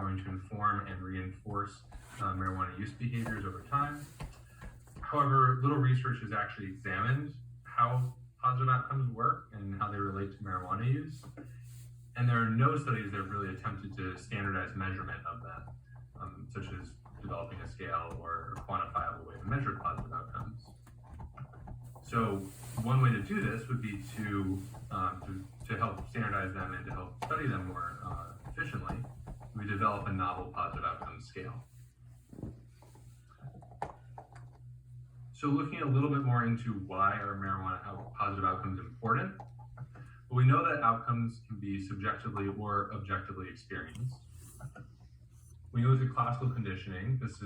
going to inform and reinforce marijuana use behaviors over time. However, little research has actually examined how positive outcomes work and how they relate to marijuana use. And there are no studies that have really attempted to standardize measurement of that, such as developing a scale or a quantifiable way to measure positive outcomes. So one way to do this would be to help standardize them and to help study them more efficiently. We develop a novel positive outcomes scale. So looking a little bit more into why are marijuana positive outcomes important, well, we know that outcomes can be subjectively or objectively experienced. When you look at classical conditioning, this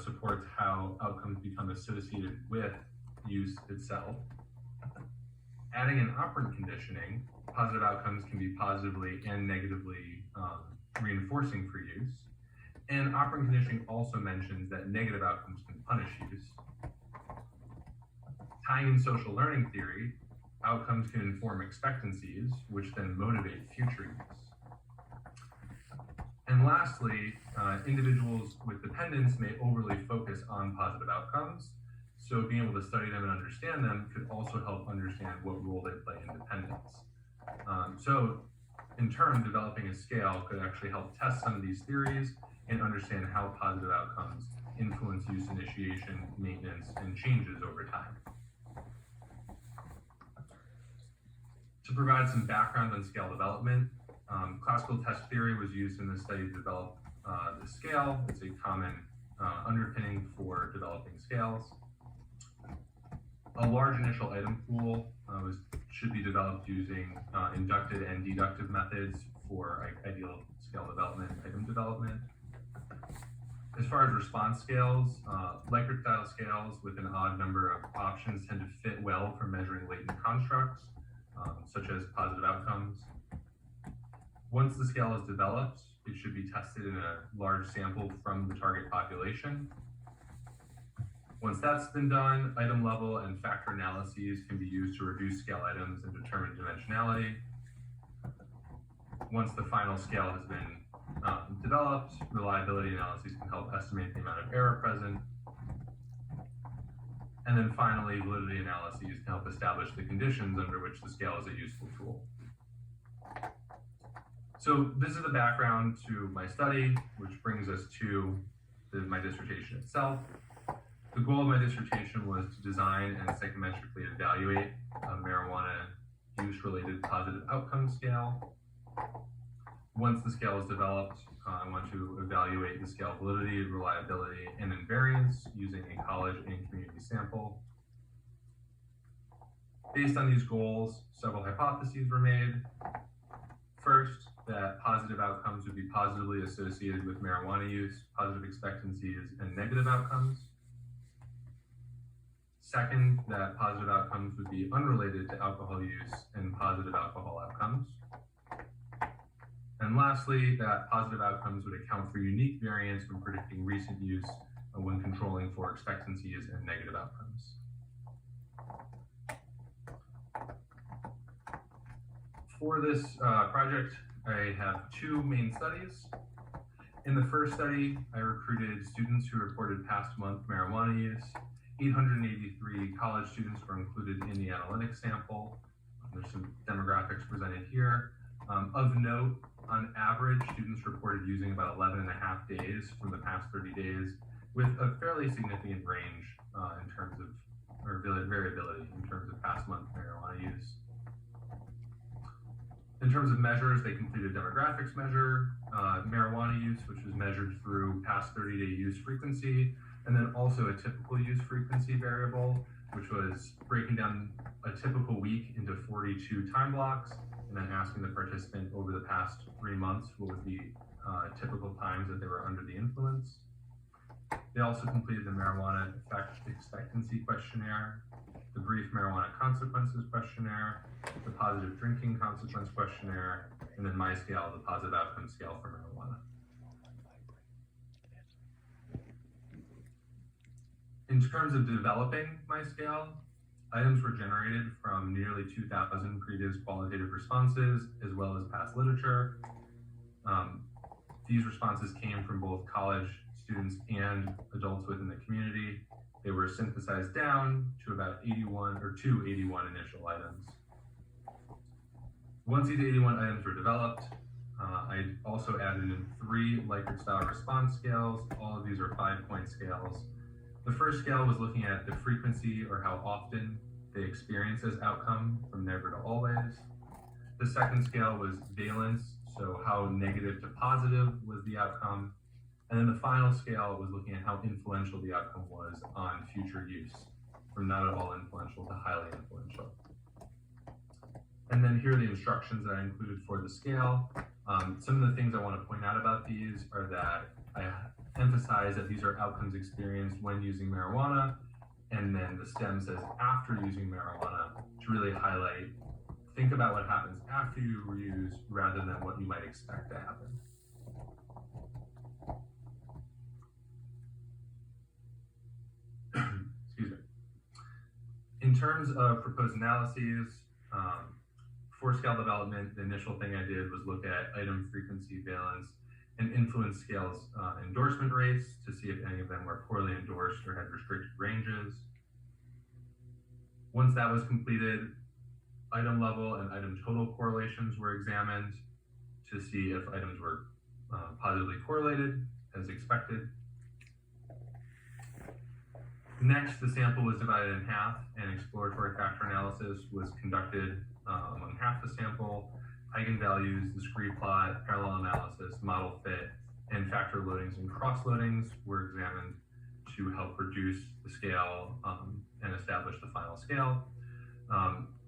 supports how outcomes become associated with use itself. Adding in operant conditioning, positive outcomes can be positively and negatively reinforcing for use. And operant conditioning also mentions that negative outcomes can punish use. Tying in social learning theory, outcomes can inform expectancies, which then motivate future use. And lastly, individuals with dependence may overly focus on positive outcomes, so being able to study them and understand them could also help understand what role they play in dependence. So in turn, developing a scale could actually help test some of these theories and understand how positive outcomes influence use initiation, maintenance, and changes over time. To provide some background on scale development, classical test theory was used in the study to develop the scale. It's a common underpinning for developing scales. A large initial item pool should be developed using inductive and deductive methods for ideal scale development and item development. As far as response scales, Likert style scales with an odd number of options tend to fit well for measuring latent constructs, such as positive outcomes. Once the scale is developed, it should be tested in a large sample from the target population. Once that's been done, item level and factor analyses can be used to reduce scale items and determine dimensionality. Once the final scale has been developed, reliability analyses can help estimate the amount of error present. And then finally, validity analyses can help establish the conditions under which the scale is a useful tool. So this is the background to my study, which brings us to my dissertation itself. The goal of my dissertation was to design and psychometrically evaluate a marijuana use-related positive outcome scale. Once the scale is developed, I want to evaluate the scale validity, reliability, and invariance using a college and community sample. Based on these goals, several hypotheses were made. First, that positive outcomes would be positively associated with marijuana use, positive expectancies, and negative outcomes. Second, that positive outcomes would be unrelated to alcohol use and positive alcohol outcomes. And lastly, that positive outcomes would account for unique variance when predicting recent use when controlling for expectancies and negative outcomes. For this project, I have two main studies. In the first study, I recruited students who reported past month marijuana use. 883 college students were included in the analytic sample. There's some demographics presented here. Of note, on average, students reported using about 11 and a half days from the past 30 days, with a fairly significant range in terms of, or variability in terms of past month marijuana use. In terms of measures, they completed demographics measure, marijuana use, which was measured through past 30-day use frequency, and then also a typical use frequency variable, which was breaking down a typical week into 42 time blocks, and then asking the participant over the past 3 months what would be typical times that they were under the influence. They also completed the marijuana effect expectancy questionnaire, the brief marijuana consequences questionnaire, the positive drinking consequence questionnaire, and then my scale, the positive outcome scale for marijuana. In terms of developing my scale, items were generated from nearly 2,000 previous qualitative responses, as well as past literature. These responses came from both college students and adults within the community. They were synthesized down to about 81 initial items. Once these 81 items were developed, I also added in 3 Likert style response scales. All of these are 5-point scales. The first scale was looking at the frequency, or how often they experience this outcome, from never to always. The second scale was valence, so how negative to positive was the outcome. And then the final scale was looking at how influential the outcome was on future use, from not at all influential to highly influential. And then here are the instructions that I included for the scale. Some of the things I want to point out about these are that I emphasize that these are outcomes experienced when using marijuana, and then the STEM says after using marijuana, to really highlight, think about what happens after you reuse rather than what you might expect to happen. Excuse me. In terms of proposed analyses, for scale development, the initial thing I did was look at item frequency, valence, and influence scales endorsement rates to see if any of them were poorly endorsed or had restricted ranges. Once that was completed, item level and item total correlations were examined to see if items were positively correlated as expected. Next, the sample was divided in half, and exploratory factor analysis was conducted among half the sample. Eigenvalues, discrete plot, parallel analysis, model fit, and factor loadings and cross loadings were examined to help reduce the scale and establish the final scale.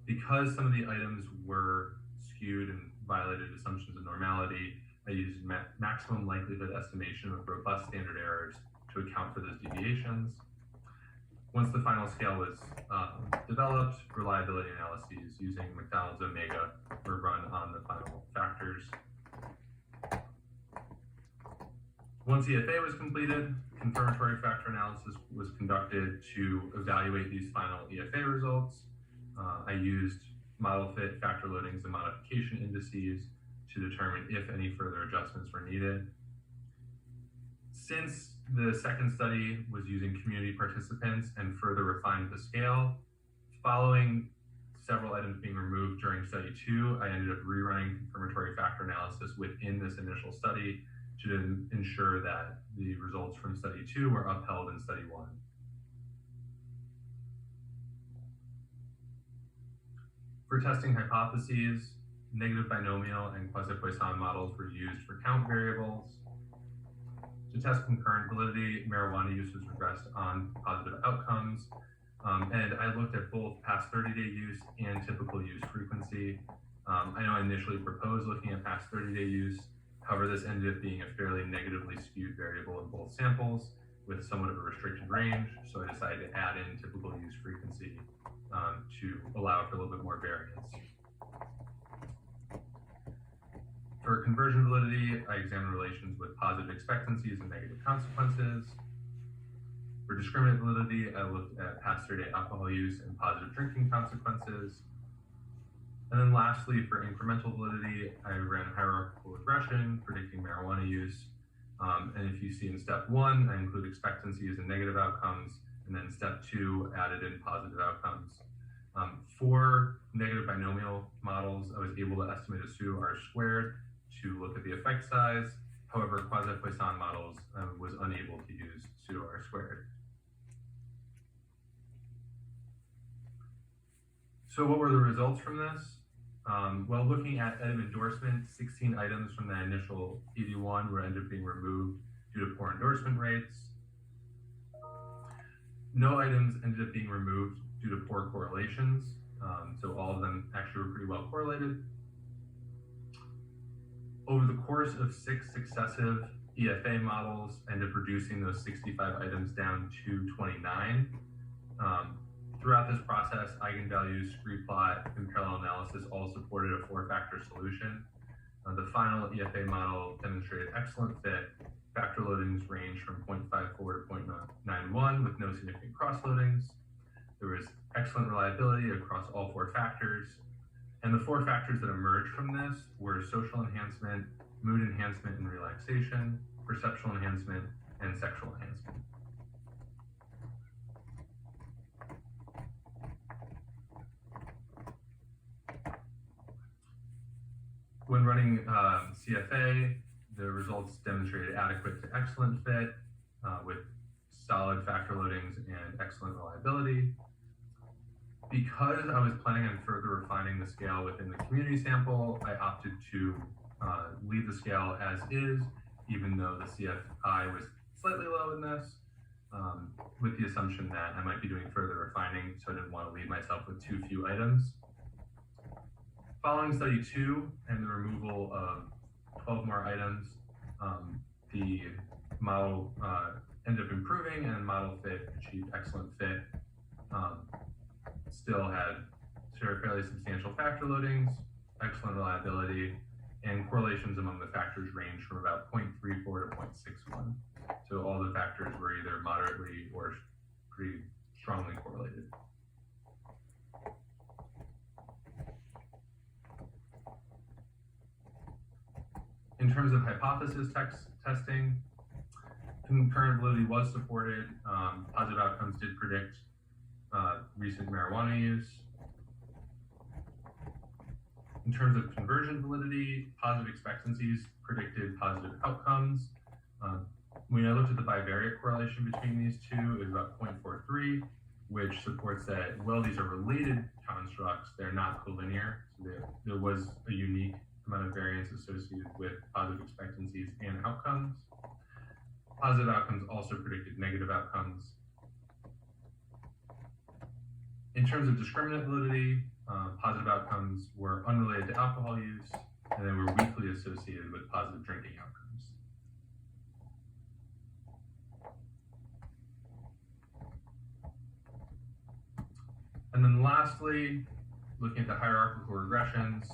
Because some of the items were skewed and violated assumptions of normality, I used maximum likelihood estimation with robust standard errors to account for those deviations. Once the final scale was developed, reliability analyses using McDonald's Omega were run on the final factors. Once EFA was completed, confirmatory factor analysis was conducted to evaluate these final EFA results. I used model fit, factor loadings, and modification indices to determine if any further adjustments were needed. Since the second study was using community participants and further refined the scale, following several items being removed during study 2, I ended up rerunning confirmatory factor analysis within this initial study to ensure that the results from study 2 were upheld in study 1. For testing hypotheses, negative binomial and quasi-Poisson models were used for count variables. To test concurrent validity, marijuana use was regressed on positive outcomes, and I looked at both past 30-day use and typical use frequency. I know I initially proposed looking at past 30-day use, however, this ended up being a fairly negatively skewed variable in both samples with somewhat of a restricted range, so I decided to add in typical use frequency to allow for a little bit more variance. For conversion validity, I examined relations with positive expectancies and negative consequences. For discriminant validity, I looked at past 30-day alcohol use and positive drinking consequences. And then lastly, for incremental validity, I ran hierarchical regression, predicting marijuana use. And if you see in step 1, I include expectancies and negative outcomes, and then step 2 added in positive outcomes. For negative binomial models, I was able to estimate a pseudo R-squared to look at the effect size. However, quasi-Poisson models was unable to use pseudo R-squared. So what were the results from this? Well, looking at item endorsement, 16 items from the initial 81 were ended up being removed due to poor endorsement rates. No items ended up being removed due to poor correlations. So all of them actually were pretty well correlated. Over the course of 6 successive EFA models, ended up reducing those 65 items down to 29. Throughout this process, eigenvalues, discrete plot, and parallel analysis all supported a 4-factor solution. The final EFA model demonstrated excellent fit. Factor loadings range from 0.54 to 0.91 with no significant cross loadings. There was excellent reliability across all 4 factors. And the 4 factors that emerged from this were social enhancement, mood enhancement and relaxation, perceptual enhancement, and sexual enhancement. When running CFA, the results demonstrated adequate to excellent fit with solid factor loadings and excellent reliability. Because I was planning on further refining the scale within the community sample, I opted to leave the scale as is, even though the CFI was slightly low in this, with the assumption that I might be doing further refining, so I didn't want to leave myself with too few items. Following study 2 and the removal of 12 more items, the model ended up improving and model fit achieved excellent fit. Still had fairly substantial factor loadings, excellent reliability, and correlations among the factors range from about 0.34 to 0.61. So all the factors were either moderately or pretty strongly correlated. In terms of hypothesis testing, concurrent validity was supported. Positive outcomes did predict recent marijuana use. In terms of conversion validity, positive expectancies predicted positive outcomes. When I looked at the bivariate correlation between these two, it was about 0.43, which supports that, well, these are related constructs, they're not collinear. So there was a unique amount of variance associated with positive expectancies and outcomes. Positive outcomes also predicted negative outcomes. In terms of discriminant validity, positive outcomes were unrelated to alcohol use, and they were weakly associated with positive drinking outcomes. And then lastly, looking at the hierarchical regressions,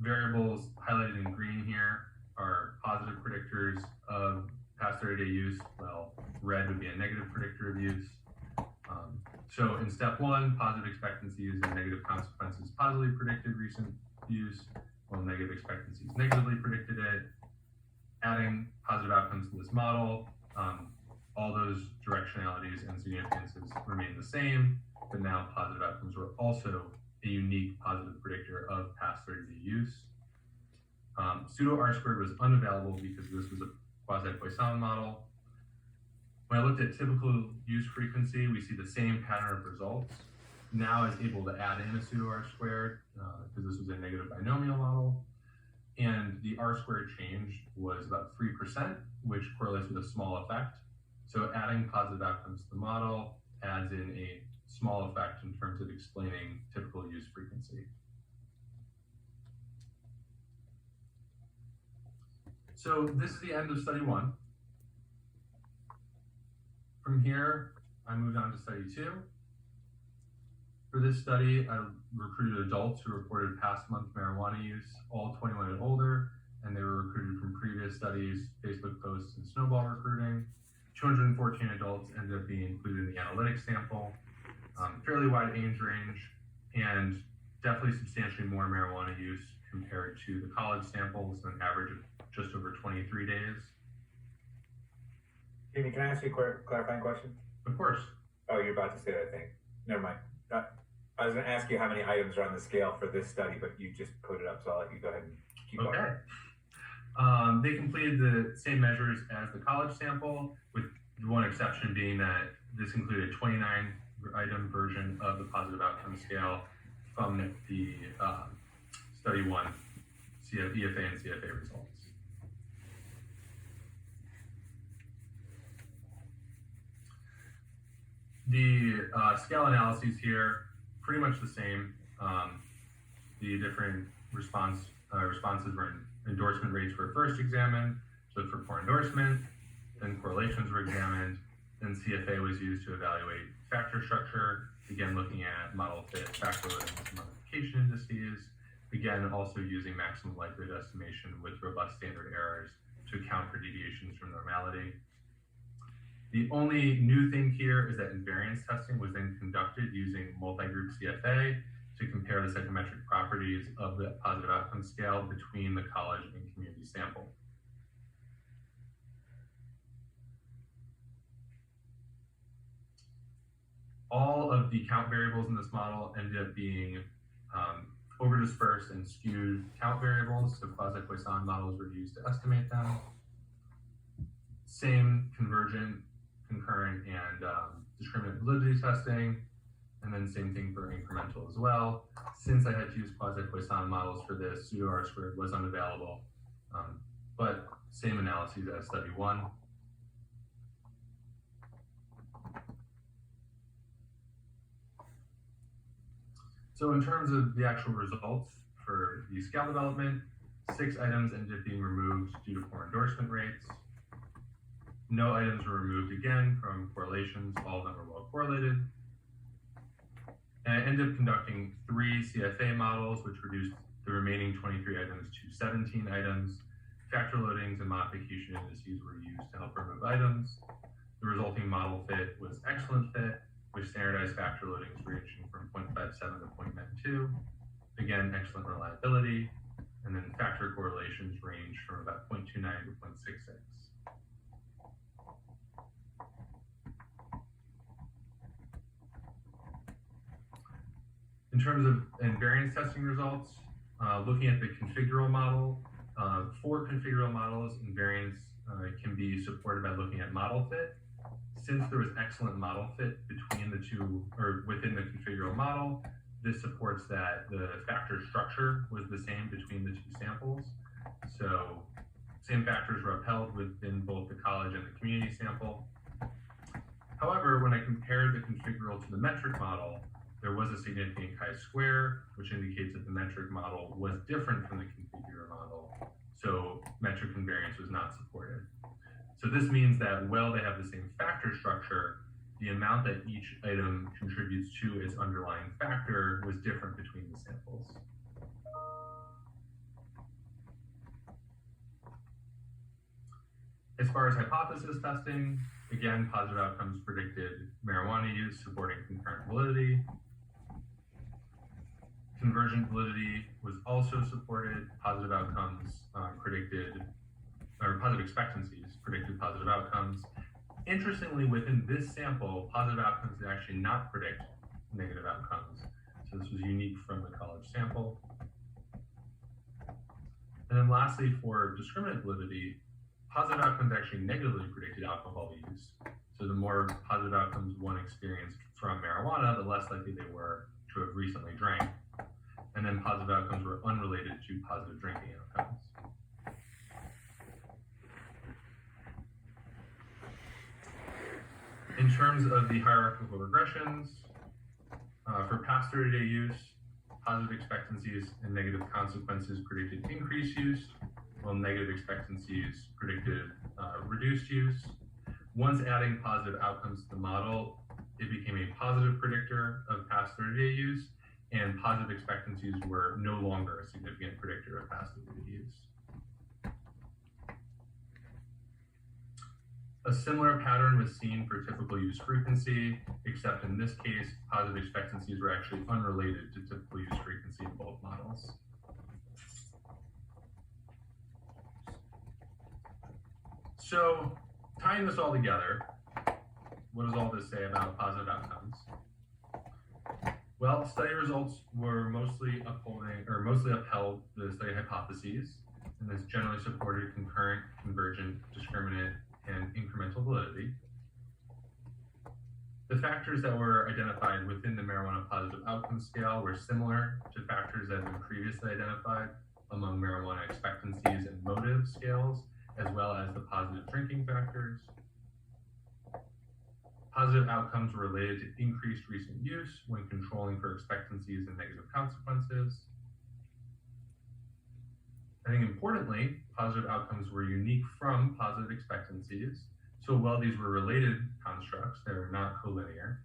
variables highlighted in green here are positive predictors of past 30-day use, while red would be a negative predictor of use. So in step 1, positive expectancies and negative consequences positively predicted recent use, while negative expectancies negatively predicted it. Adding positive outcomes to this model, all those directionalities and significances remain the same, but now positive outcomes were also a unique positive predictor of past 30-day use. Pseudo R-squared was unavailable because this was a quasi-Poisson model. When I looked at typical use frequency, we see the same pattern of results. Now I was able to add in a pseudo R-squared because this was a negative binomial model. And the R-squared change was about 3%, which correlates with a small effect. So adding positive outcomes to the model adds in a small effect in terms of explaining typical use frequency. So this is the end of study 1. From here, I moved on to study 2. For this study, I recruited adults who reported past month marijuana use, all 21 and older, and they were recruited from previous studies, Facebook posts, and snowball recruiting. 214 adults ended up being included in the analytics sample. Fairly wide age range, and definitely substantially more marijuana use compared to the college sample, with an average of just over 23 days. Jamie, can I ask you a clarifying question? Of course. Oh, you're about to say that thing. Never mind. I was going to ask you how many items are on the scale for this study, but you just put it up, so I'll let you go ahead and keep going. Okay. They completed the same measures as the college sample, with one exception being that this included a 29-item version of the positive outcome scale from the study 1 EFA and CFA results. The scale analyses here, pretty much the same. The different responses were endorsement rates were first examined, so for core endorsement, then correlations were examined, then CFA was used to evaluate factor structure, again looking at model fit, factor loadings, and modification indices, again also using maximum likelihood estimation with robust standard errors to account for deviations from normality. The only new thing here is that invariance testing was then conducted using multi-group CFA to compare the psychometric properties of the positive outcome scale between the college and community sample. All of the count variables in this model ended up being over-dispersed and skewed count variables, so quasi-Poisson models were used to estimate them. Same convergent, concurrent, and discriminant validity testing, and then same thing for incremental as well. Since I had to use quasi-Poisson models for this, pseudo R-squared was unavailable, but same analyses as study 1. So in terms of the actual results for the scale development, 6 items ended up being removed due to poor endorsement rates. No items were removed again from correlations, all of them were well correlated. And I ended up conducting 3 CFA models, which reduced the remaining 23 items to 17 items. Factor loadings and modification indices were used to help remove items. The resulting model fit was excellent fit, with standardized factor loadings ranging from 0.57 to 0.92. Again, excellent reliability. And then factor correlations range from about 0.29 to 0.66. In terms of invariance testing results, looking at the configural model, for configural models, invariance can be supported by looking at model fit. Since there was excellent model fit between the two, or within the configural model, this supports that the factor structure was the same between the 2 samples. So same factors were upheld within both the college and the community sample. However, when I compared the configural to the metric model, there was a significant chi-square, which indicates that the metric model was different from the configural model. So metric invariance was not supported. So this means that while they have the same factor structure, the amount that each item contributes to its underlying factor was different between the samples. As far as hypothesis testing, again, positive outcomes predicted marijuana use supporting concurrent validity. Convergent validity was also supported. Positive outcomes positive expectancies predicted positive outcomes. Interestingly, within this sample, positive outcomes did actually not predict negative outcomes. So this was unique from the college sample. And then lastly, for discriminant validity, positive outcomes actually negatively predicted alcohol use. So the more positive outcomes one experienced from marijuana, the less likely they were to have recently drank. And then positive outcomes were unrelated to positive drinking outcomes. In terms of the hierarchical regressions, for past 30-day use, positive expectancies and negative consequences predicted increased use, while negative expectancies predicted reduced use. Once adding positive outcomes to the model, it became a positive predictor of past 30-day use, and positive expectancies were no longer a significant predictor of past 30-day use. A similar pattern was seen for typical use frequency, except in this case, positive expectancies were actually unrelated to typical use frequency in both models. So, tying this all together, what does all this say about positive outcomes? Well, study results were mostly upheld the study hypotheses, and this generally supported concurrent, convergent, discriminant, and incremental validity. The factors that were identified within the marijuana positive outcome scale were similar to factors that had been previously identified among marijuana expectancies and motive scales, as well as the positive drinking factors. Positive outcomes were related to increased recent use when controlling for expectancies and negative consequences. I think importantly, positive outcomes were unique from positive expectancies. So while these were related constructs, they were not collinear.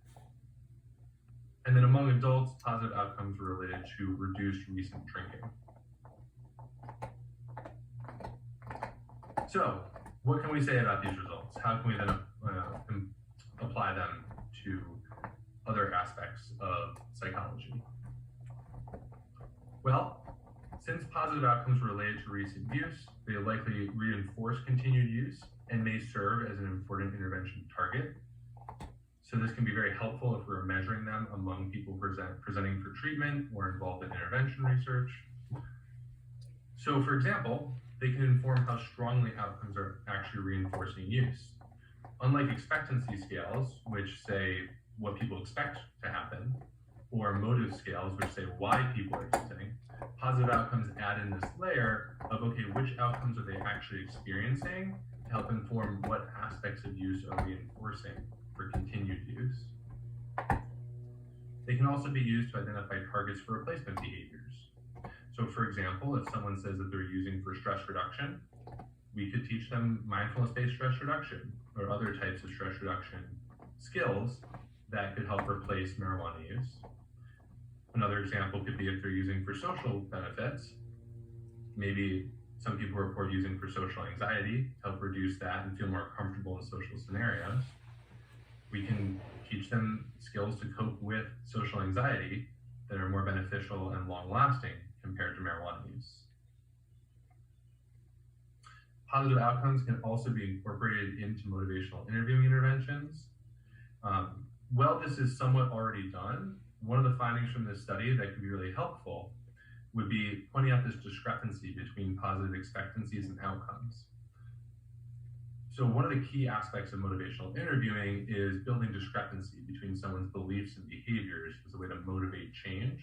And then among adults, positive outcomes were related to reduced recent drinking. So what can we say about these results? How can we then apply them to other aspects of psychology? Well, since positive outcomes are related to recent use, they likely reinforce continued use and may serve as an important intervention target. So this can be very helpful if we're measuring them among people presenting for treatment or involved in intervention research. So for example, they can inform how strongly outcomes are actually reinforcing use. Unlike expectancy scales, which say what people expect to happen, or motive scales, which say why people are using, positive outcomes add in this layer of, okay, which outcomes are they actually experiencing to help inform what aspects of use are reinforcing for continued use. They can also be used to identify targets for replacement behaviors. So for example, if someone says that they're using for stress reduction, we could teach them mindfulness-based stress reduction or other types of stress reduction skills that could help replace marijuana use. Another example could be if they're using for social benefits. Maybe some people report using for social anxiety to help reduce that and feel more comfortable in social scenarios. We can teach them skills to cope with social anxiety that are more beneficial and long-lasting compared to marijuana use. Positive outcomes can also be incorporated into motivational interviewing interventions. While this is somewhat already done, one of the findings from this study that could be really helpful would be pointing out this discrepancy between positive expectancies and outcomes. So one of the key aspects of motivational interviewing is building discrepancy between someone's beliefs and behaviors as a way to motivate change.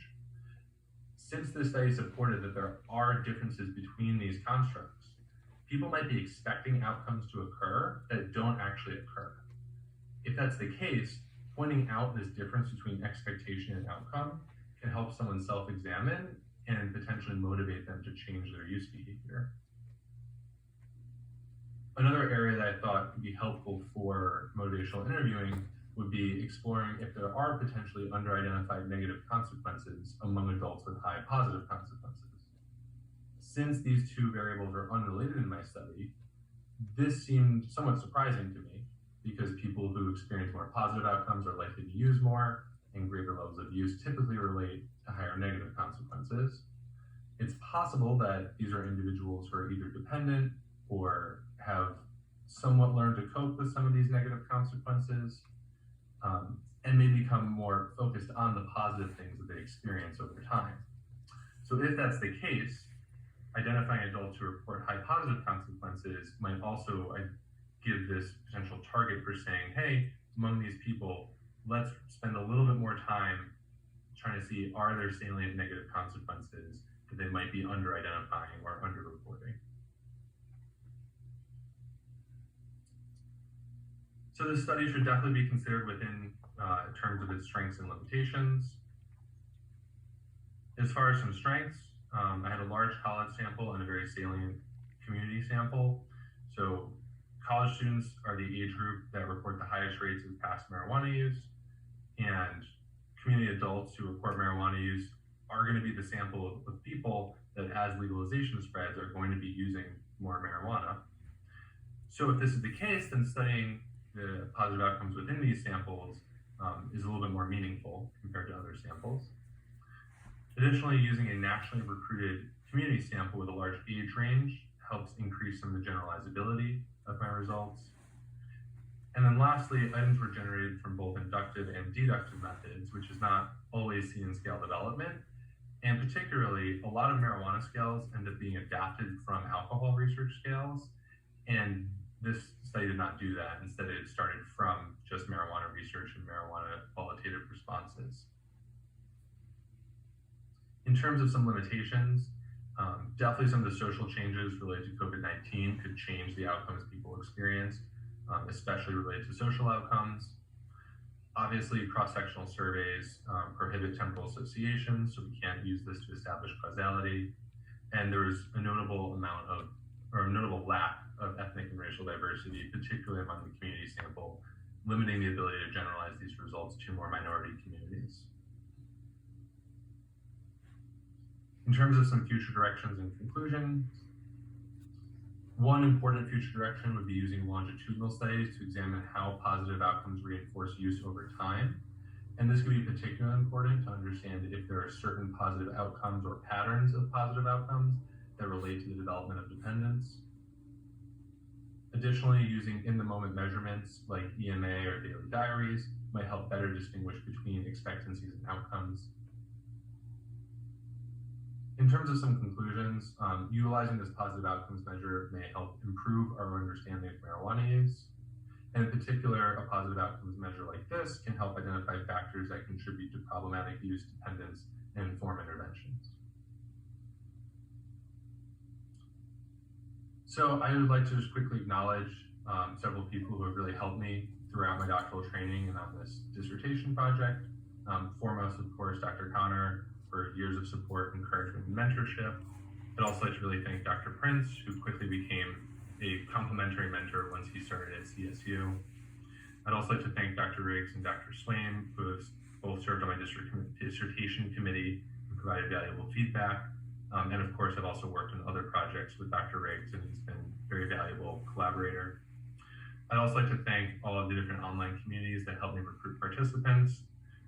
Since this study supported that there are differences between these constructs, people might be expecting outcomes to occur that don't actually occur. If that's the case, pointing out this difference between expectation and outcome can help someone self-examine and potentially motivate them to change their use behavior. Another area that I thought could be helpful for motivational interviewing would be exploring if there are potentially under-identified negative consequences among adults with high positive consequences. Since these two variables are unrelated in my study, this seemed somewhat surprising to me because people who experience more positive outcomes are likely to use more, and greater levels of use typically relate to higher negative consequences. It's possible that these are individuals who are either dependent or have somewhat learned to cope with some of these negative consequences, and may become more focused on the positive things that they experience over time. So if that's the case, identifying adults who report high positive consequences might also give this potential target for saying, hey, among these people, let's spend a little bit more time trying to see, are there salient negative consequences that they might be under-identifying or under-reporting. So this study should definitely be considered within terms of its strengths and limitations. As far as some strengths, I had a large college sample and a very salient community sample. So college students are the age group that report the highest rates of past marijuana use, and community adults who report marijuana use are going to be the sample of people that, as legalization spreads, are going to be using more marijuana. So if this is the case, then studying the positive outcomes within these samples is a little bit more meaningful compared to other samples. Additionally, using a nationally recruited community sample with a large age range helps increase some of the generalizability of my results. And then lastly, items were generated from both inductive and deductive methods, which is not always seen in scale development. And particularly, a lot of marijuana scales end up being adapted from alcohol research scales. And this study did not do that. Instead, it started from just marijuana research and marijuana qualitative responses. In terms of some limitations, definitely some of the social changes related to COVID-19 could change the outcomes people experienced, especially related to social outcomes. Obviously, cross-sectional surveys prohibit temporal associations, so we can't use this to establish causality. And there was a notable lack of ethnic and racial diversity, particularly among the community sample, limiting the ability to generalize these results to more minority communities. In terms of some future directions and conclusions, one important future direction would be using longitudinal studies to examine how positive outcomes reinforce use over time. And this can be particularly important to understand if there are certain positive outcomes or patterns of positive outcomes that relate to the development of dependence. Additionally, using in-the-moment measurements like EMA or daily diaries might help better distinguish between expectancies and outcomes. In terms of some conclusions, utilizing this positive outcomes measure may help improve our understanding of marijuana use. And in particular, a positive outcomes measure like this can help identify factors that contribute to problematic use, dependence, and inform interventions. So I would like to just quickly acknowledge several people who have really helped me throughout my doctoral training and on this dissertation project. Foremost, of course, Dr. Connor for years of support, encouragement, and mentorship. I'd also like to really thank Dr. Prince, who quickly became a complimentary mentor once he started at CSU. I'd also like to thank Dr. Riggs and Dr. Swain, who have both served on my dissertation committee and provided valuable feedback. And of course, I've also worked on other projects with Dr. Riggs, and he's been a very valuable collaborator. I'd also like to thank all of the different online communities that helped me recruit participants.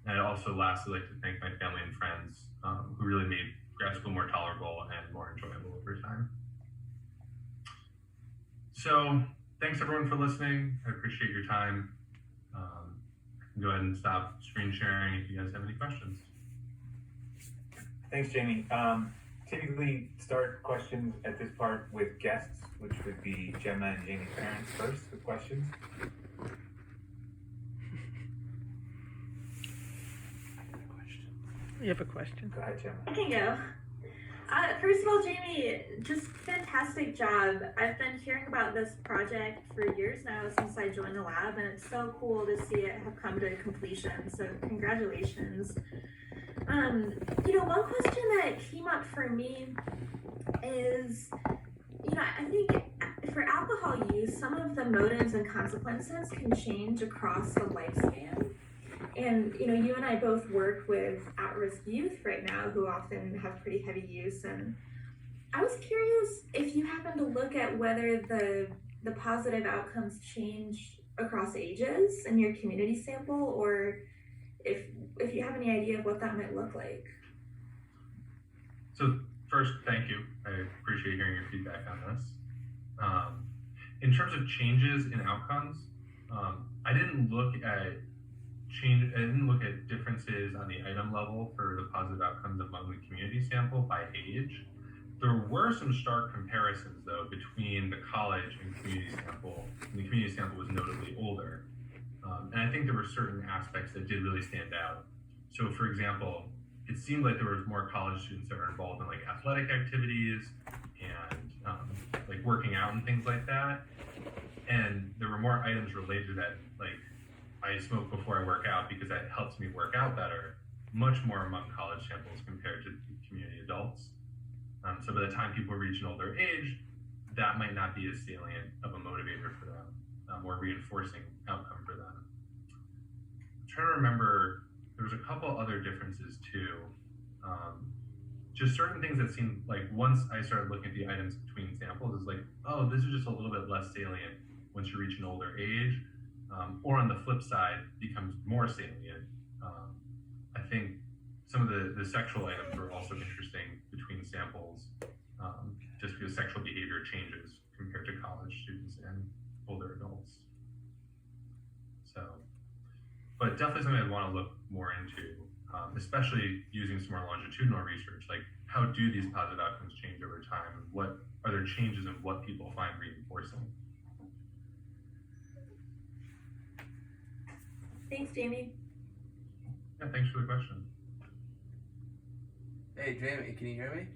And I'd also lastly like to thank my family and friends who really made grad school more tolerable and more enjoyable over time. So thanks everyone for listening. I appreciate your time. I can go ahead and stop screen sharing if you guys have any questions. Thanks, Jamie. Typically start questions at this part with guests, which would be Gemma and Jamie's parents first with questions. You have a question? Go ahead, Gemma. I can go. First of all, Jamie, just fantastic job. I've been hearing about this project for years now since I joined the lab, and it's so cool to see it have come to completion. So congratulations. One question that came up for me is, I think for alcohol use, some of the motives and consequences can change across the lifespan. And, you and I both work with at-risk youth right now who often have pretty heavy use. And I was curious if you happen to look at whether the positive outcomes change across ages in your community sample, or if you have any idea of what that might look like. So first, thank you. I appreciate hearing your feedback on this. In terms of changes in outcomes, I didn't look at differences on the item level for the positive outcomes among the community sample by age. There were some stark comparisons though between the college and community sample, and the community sample was notably older. And I think there were certain aspects that did really stand out. So for example, it seemed like there was more college students that were involved in like athletic activities and like working out and things like that. And there were more items related to that, like I smoke before I work out because that helps me work out better, much more among college samples compared to community adults. So by the time people reach an older age, that might not be as salient of a motivator for them, or reinforcing outcome for them. I'm trying to remember, there was a couple other differences too. Just certain things that seemed like once I started looking at the items between samples, it's like, oh, this is just a little bit less salient once you reach an older age. Or on the flip side, becomes more salient. I think some of the sexual items were also interesting between samples, just because sexual behavior changes compared to college students and older adults. So, but definitely something I'd want to look more into, especially using some more longitudinal research, like how do these positive outcomes change over time, and what are there changes in what people find reinforcing? Thanks, Jamie. Yeah, thanks for the question. Hey, Jamie, can you hear me?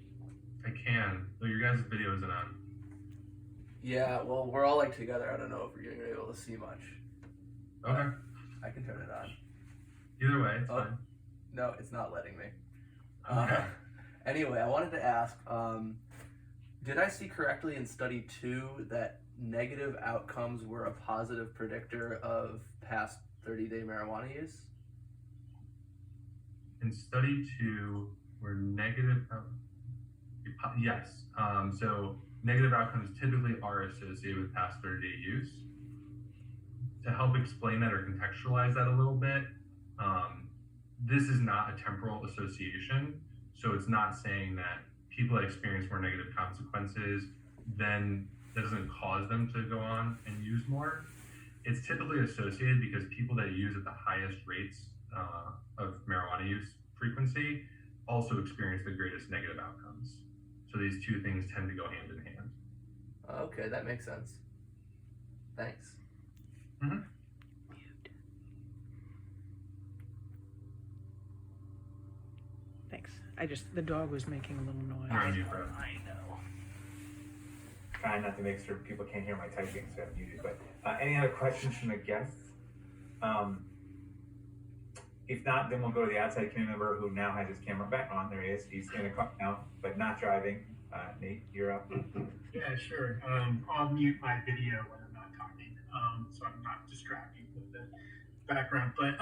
I can, though your guys' video isn't on. Yeah, well, we're all like together. I don't know if you're gonna be able to see much. Okay. I can turn it on. Either way, it's fine. No, it's not letting me. Okay. Anyway, I wanted to ask, did I see correctly in study 2 that negative outcomes were a positive predictor of past 30-day marijuana use? In study 2, were negative, yes. So negative outcomes typically are associated with past 30-day use. To help explain that or contextualize that a little bit, this is not a temporal association. So it's not saying that people that experience more negative consequences, then that doesn't cause them to go on and use more. It's typically associated because people that use at the highest rates of marijuana use frequency also experience the greatest negative outcomes. So these two things tend to go hand in hand. Okay, that makes sense. Thanks. Mm-hmm. Thanks. The dog was making a little noise. You're on mute, Brad. I know. Trying not to make sure people can't hear my typing, so I'm muted. But any other questions from the guests? If not, then we'll go to the outside community member who now has his camera back on. There he is. He's in a car now, but not driving. Nate, you're up. Yeah, sure. I'll mute my video when I'm not talking, so I'm not distracting with the background. But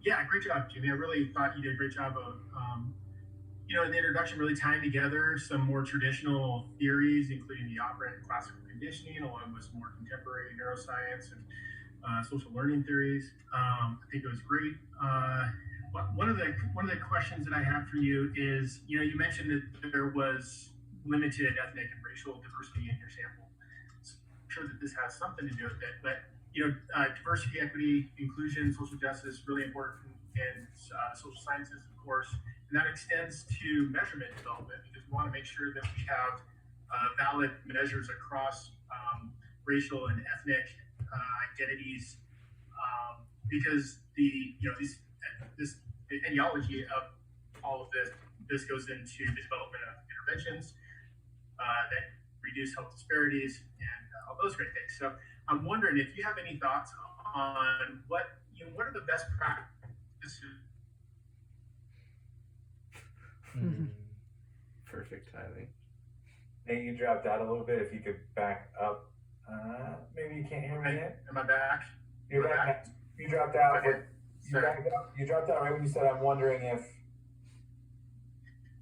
yeah, great job, Jimmy. I really thought you did a great job of, in the introduction, really tying together some more traditional theories, including the operant and classical conditioning, along with some more contemporary neuroscience and social learning theories. I think it was great. One of the questions that I have for you is, you mentioned that there was limited ethnic and racial diversity in your sample. So I'm sure that this has something to do with it, but diversity, equity, inclusion, social justice, really important in social sciences, of course, and that extends to measurement development because we want to make sure that we have valid measures across racial and ethnic identities, because this ideology of all of this goes into the development of interventions that reduce health disparities and all those great things. So I'm wondering if you have any thoughts on what are the best practices. Perfect timing. Nate, you dropped out a little bit. If you could back up. Maybe you can't hear me yet. Am I back? You're back. You dropped out. Okay. You dropped out right when you said, "I'm wondering if."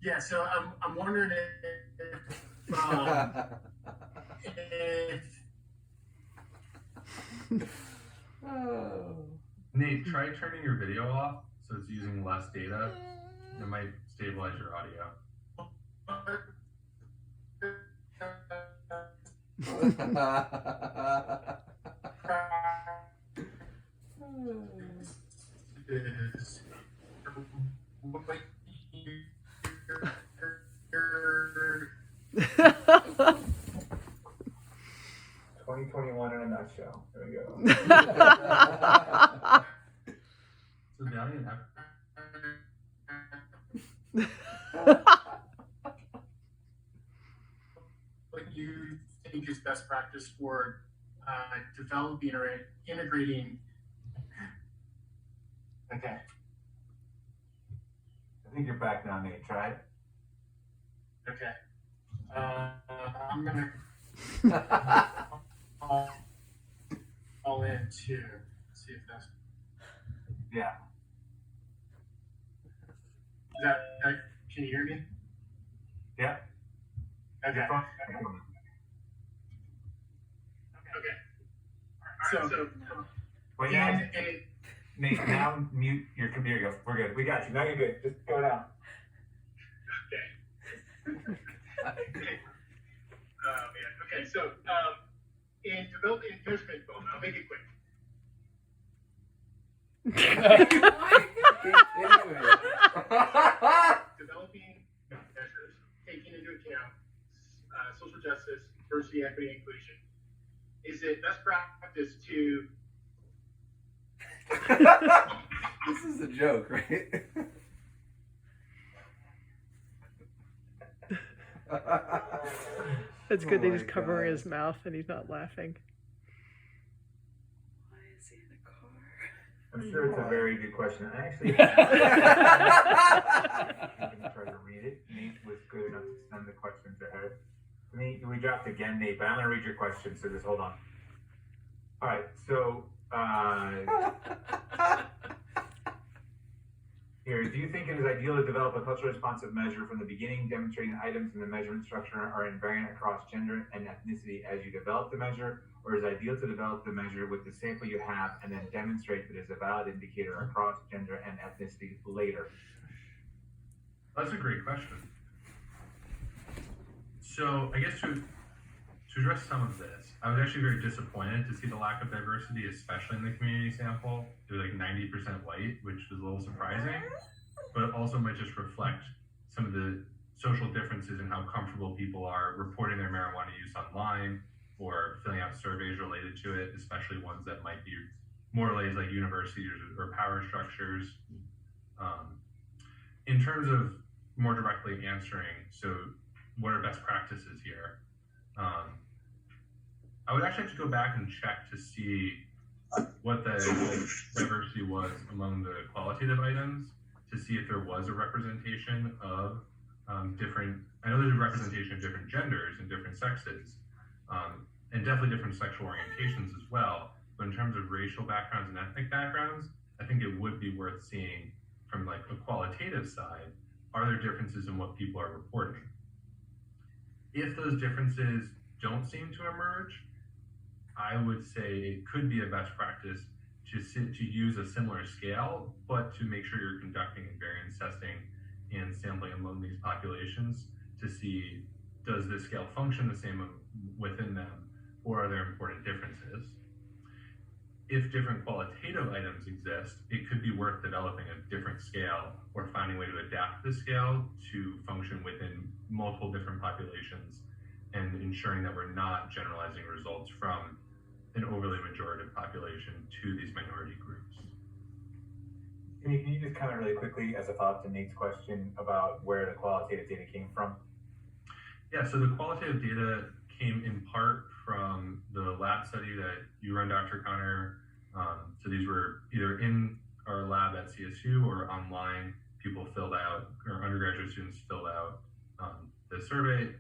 Yeah. So I'm wondering if Nate, try turning your video off so it's using less data. It might stabilize your audio. is 2021 in a nutshell. There we go. So down in F. what you think is best practice for developing or integrating. Okay. I think you're back now, Nate. Try it. Okay. I'm gonna all in too. See if that's. Yeah. Is that? Can you hear me? Yeah. Okay. Your phone- Okay. So Wait, now, and Nate, now mute your computer. Go. We're good. We got you. Now you're good. Just go down. okay. Man. Okay. So in developing measurement, I'll make it quick. Developing measures, taking into account social justice, diversity, equity, and inclusion. Is it best practice to? This is a joke, right? It's good they Oh just my cover God. his mouth and he's not laughing. Why is he in a car? I'm sure it's a very good question. I actually I'm gonna try to read it. Nate was good enough to send the questions ahead. Nate, we dropped again, Nate, but I'm gonna read your question, so just hold on. All right, so here, do you think it is ideal to develop a culturally responsive measure from the beginning, demonstrating items in the measurement structure are invariant across gender and ethnicity as you develop the measure, or is it ideal to develop the measure with the sample you have and then demonstrate that it is a valid indicator across gender and ethnicity later? That's a great question. So I guess to address some of this, I was actually very disappointed to see the lack of diversity, especially in the community sample. It was like 90% white, which was a little surprising, but it also might just reflect some of the social differences in how comfortable people are reporting their marijuana use online or filling out surveys related to it, especially ones that might be more related like universities or power structures. In terms of more directly answering, so what are best practices here? I would actually have to go back and check to see what the diversity was among the qualitative items to see if there was a representation of different, I know there's a representation of different genders and different sexes, and definitely different sexual orientations as well. But in terms of racial backgrounds and ethnic backgrounds, I think it would be worth seeing from like a qualitative side, are there differences in what people are reporting? If those differences don't seem to emerge, I would say it could be a best practice to use a similar scale, but to make sure you're conducting variance testing and sampling among these populations to see, does this scale function the same within them, or are there important differences? If different qualitative items exist, it could be worth developing a different scale or finding a way to adapt the scale to function within multiple different populations and ensuring that we're not generalizing results from an overly majorative population to these minority groups. Can you just comment really quickly as a follow-up to Nate's question about where the qualitative data came from? Yeah, so the qualitative data came in part from the lab study that you run, Dr. Connor. So these were either in our lab at CSU or online. People filled out, or undergraduate students filled out the survey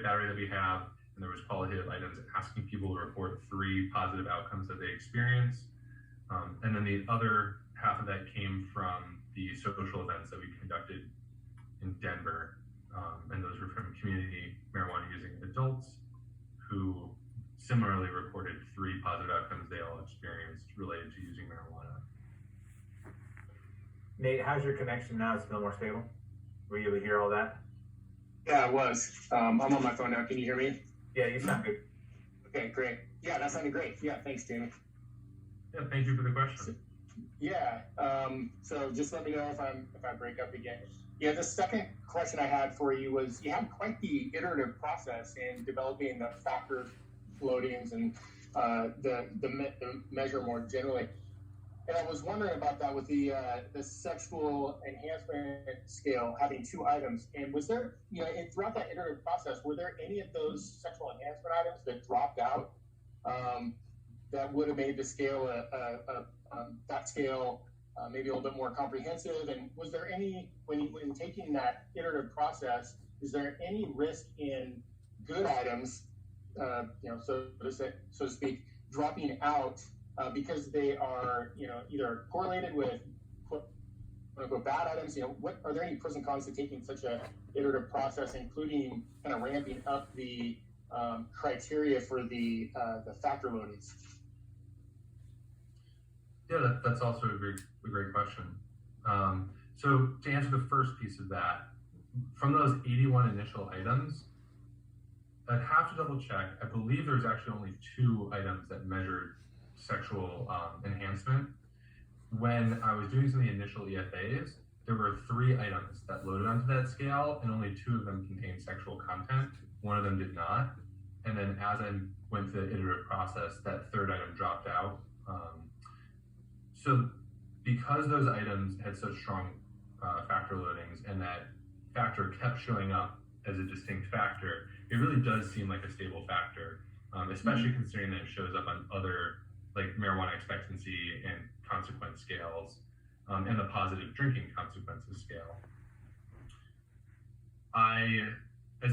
battery that we have, and there was qualitative items asking people to report 3 positive outcomes that they experienced. And then the other half of that came from the social events that we conducted in Denver. And those were from community marijuana using adults who similarly reported 3 positive outcomes they all experienced related to using marijuana. Nate, how's your connection now? Is it still more stable? Were you able to hear all that? Yeah, it was. I'm on my phone now. Can you hear me? Yeah, you sound good. Okay, great. Yeah, that sounded great. Yeah, thanks, Jamie. Yeah, thank you for the question. Yeah. So just let me know if I break up again. Yeah, the second question I had for you was, you had quite the iterative process in developing the factor loadings and the measure more generally. And I was wondering about that with the sexual enhancement scale having 2 items. And was there, throughout that iterative process, were there any of those sexual enhancement items that dropped out that would have made the scale that scale maybe a little bit more comprehensive? And was there any, when taking that iterative process, is there any risk in good items, so to speak, dropping out because they are, either correlated with quote-unquote bad items? What are there any pros and cons to taking such a iterative process, including kind of ramping up the criteria for the factor loadings? Yeah, that's also a great question. So to answer the first piece of that, from those 81 initial items, I'd have to double check. I believe there's actually only 2 items that measured sexual enhancement. When I was doing some of the initial EFAs, there were 3 items that loaded onto that scale, and only 2 of them contained sexual content. 1 of them did not. And then as I went through the iterative process, that 3rd item dropped out. So because those items had such strong factor loadings and that factor kept showing up as a distinct factor, it really does seem like a stable factor, especially considering that it shows up on other like marijuana expectancy and consequence scales, and the positive drinking consequences scale. As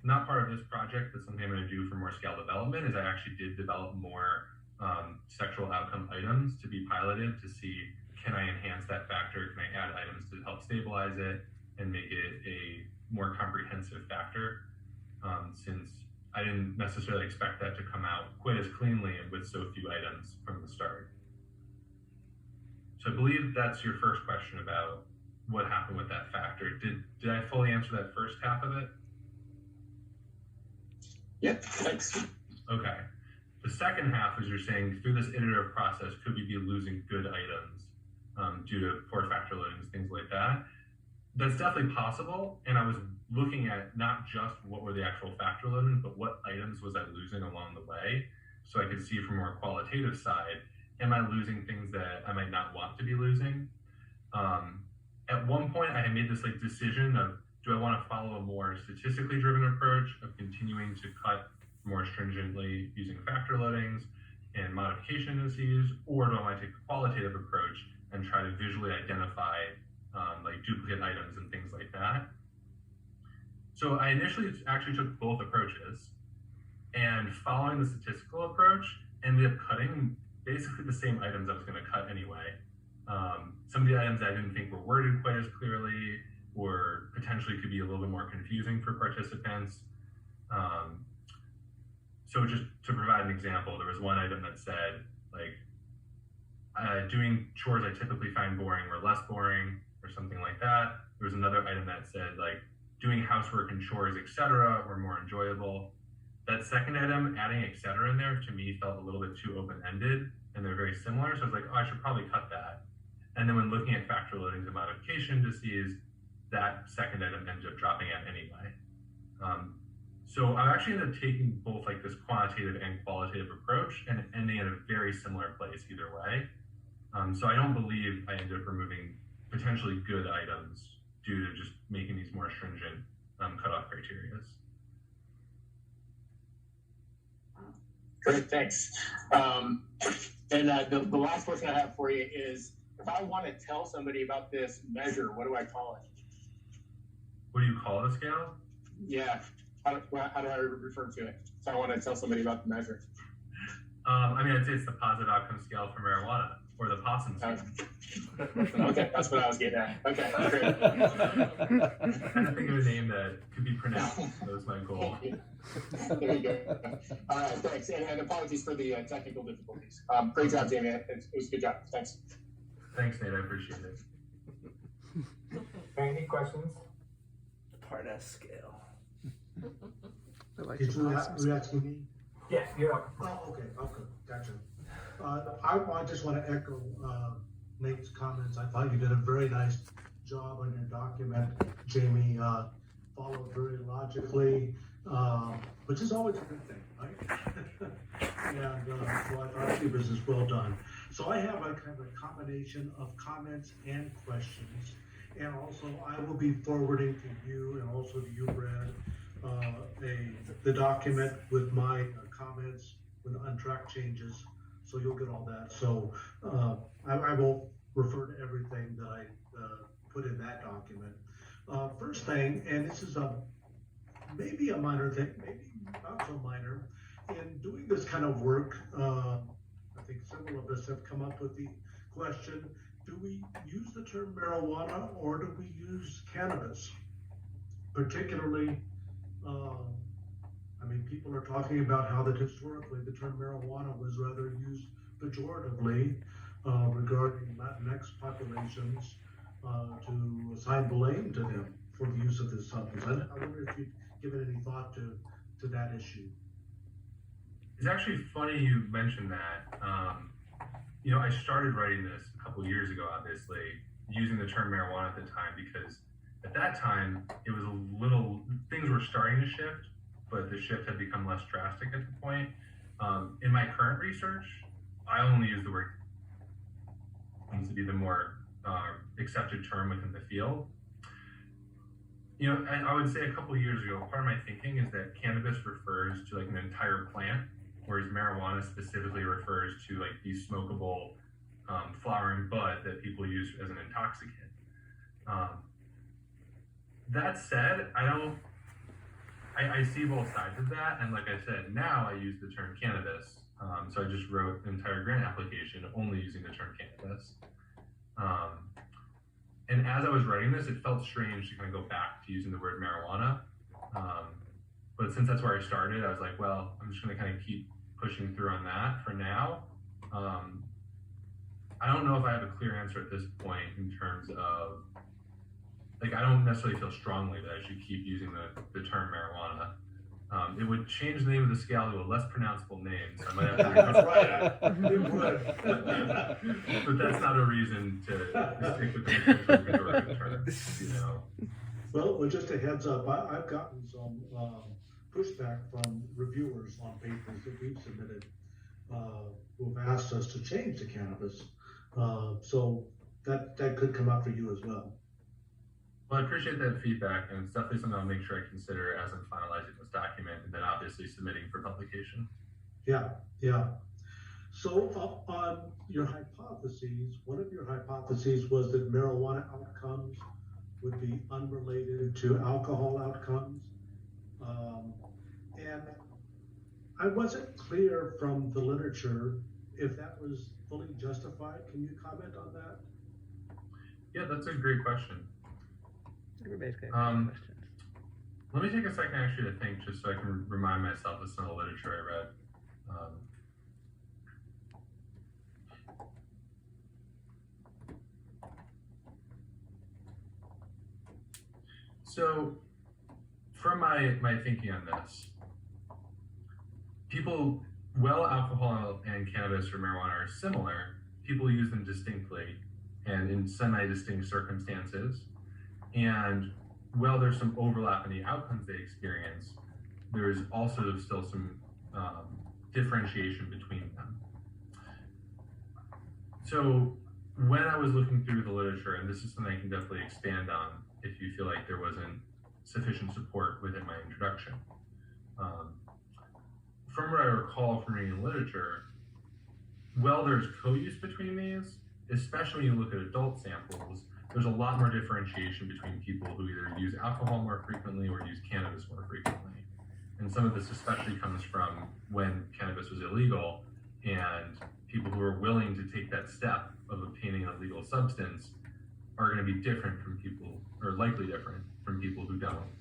not part of this project, but something I'm going to do for more scale development, is I actually did develop more sexual outcome items to be piloted to see, can I enhance that factor? Can I add items to help stabilize it and make it a more comprehensive factor? Since I didn't necessarily expect that to come out quite as cleanly and with so few items from the start. So I believe that's your first question about what happened with that factor. Did I fully answer that first half of it? Yep, thanks. Okay. The second half is you're saying through this iterative process, could we be losing good items due to poor factor loadings, things like that? That's definitely possible. And I was looking at not just what were the actual factor loadings, but what items was I losing along the way. So I could see from a more qualitative side, am I losing things that I might not want to be losing? At one point I had made this like decision of, do I want to follow a more statistically driven approach of continuing to cut more stringently using factor loadings and modification indices, or do I want to take a qualitative approach and try to visually identify like duplicate items and things like that? So I initially actually took both approaches, and following the statistical approach ended up cutting basically the same items I was going to cut anyway. Some of the items I didn't think were worded quite as clearly, or potentially could be a little bit more confusing for participants. So just to provide an example, there was one item that said, like, doing chores I typically find boring were less boring, or something like that. There was another item that said, like, doing housework and chores, etc., were more enjoyable. That second item, adding etc. in there, to me felt a little bit too open-ended, and they're very similar. So I was like, oh, I should probably cut that. And then when looking at factor loadings and modification indices, that second item ended up dropping out anyway. So I actually ended up taking both like this quantitative and qualitative approach and ending at a very similar place either way. So I don't believe I ended up removing potentially good items due to just making these more stringent cutoff criteria. Great, thanks. And the last question I have for you is, if I want to tell somebody about this measure, what do I call it? What do you call the scale? Yeah, how do I refer to it? So I want to tell somebody about the measure. I mean, I'd say it's the positive outcome scale for marijuana, or the possum scale. Okay, that's what I was getting at. Okay, great. Trying to think of a name that could be pronounced. That was my goal. There you go. All right, thanks. And apologies for the technical difficulties. Great job, Jamie. It was a good job. Thanks. Thanks, Nate. I appreciate it. Any questions? The Parnas scale. I like Did the you possum are you asking me? Yeah, you're up. Oh, okay, gotcha. I just want to echo Nate's comments. I thought you did a very nice job on your document. Jamie followed very logically, which is always a good thing, right? And so I thought it was well done. So I have a kind of a combination of comments and questions. And also I will be forwarding to you and also to you, Brad, the document with my comments with untracked changes. So you'll get all that. So I won't refer to everything that I put in that document. First thing, and this is maybe a minor thing, maybe not so minor, in doing this kind of work, I think several of us have come up with the question, do we use the term marijuana or do we use cannabis? Particularly, I mean, people are talking about how that historically the term marijuana was rather used pejoratively regarding Latinx populations to assign blame to them for the use of this substance. I wonder if you've given any thought to that issue. It's actually funny you mentioned that. You know, I started writing this a couple of years ago, obviously, using the term marijuana at the time, because at that time, it was a little, things were starting to shift, but the shift had become less drastic at the point. In my current research, I only use the word seems to be the more accepted term within the field. You know, I would say a couple of years ago, part of my thinking is that cannabis refers to like an entire plant, whereas marijuana specifically refers to like the smokable flowering bud that people use as an intoxicant. That said, I see both sides of that, and like I said, now I use the term cannabis. So I just wrote an entire grant application only using the term cannabis. And as I was writing this, it felt strange to kind of go back to using the word marijuana. But since that's where I started, I was like, well, I'm just going to kind of keep pushing through on that for now. I don't know if I have a clear answer at this point in terms of, like, I don't necessarily feel strongly that I should keep using the term marijuana. It would change the name of the scale to a less pronounceable name, so I might have to but that's not a reason to stick with the pejorative term, you know. Well, just a heads up, I've gotten some pushback from reviewers on papers that we've submitted who have asked us to change the cannabis. So that could come up for you as well. Well, I appreciate that feedback, and it's definitely something I'll make sure I consider as I'm finalizing this document and then obviously submitting for publication. Yeah. So on your hypotheses, one of your hypotheses was that marijuana outcomes would be unrelated to alcohol outcomes. And I wasn't clear from the literature if that was fully justified. Can you comment on that? Yeah, that's a great question. Everybody's got questions. Let me take a second actually to think, just so I can remind myself of some of the literature I read. So from my thinking on this, while alcohol and cannabis or marijuana are similar, people use them distinctly and in semi-distinct circumstances. And while there's some overlap in the outcomes they experience, there's also still some differentiation between them. So when I was looking through the literature, and this is something I can definitely expand on if you feel like there wasn't sufficient support within my introduction. From what I recall from reading the literature, while there's co-use between these, especially when you look at adult samples, there's a lot more differentiation between people who either use alcohol more frequently or use cannabis more frequently. And some of this especially comes from when cannabis was illegal, and people who are willing to take that step of obtaining a legal substance are going to be different from people, or likely different from people who don't.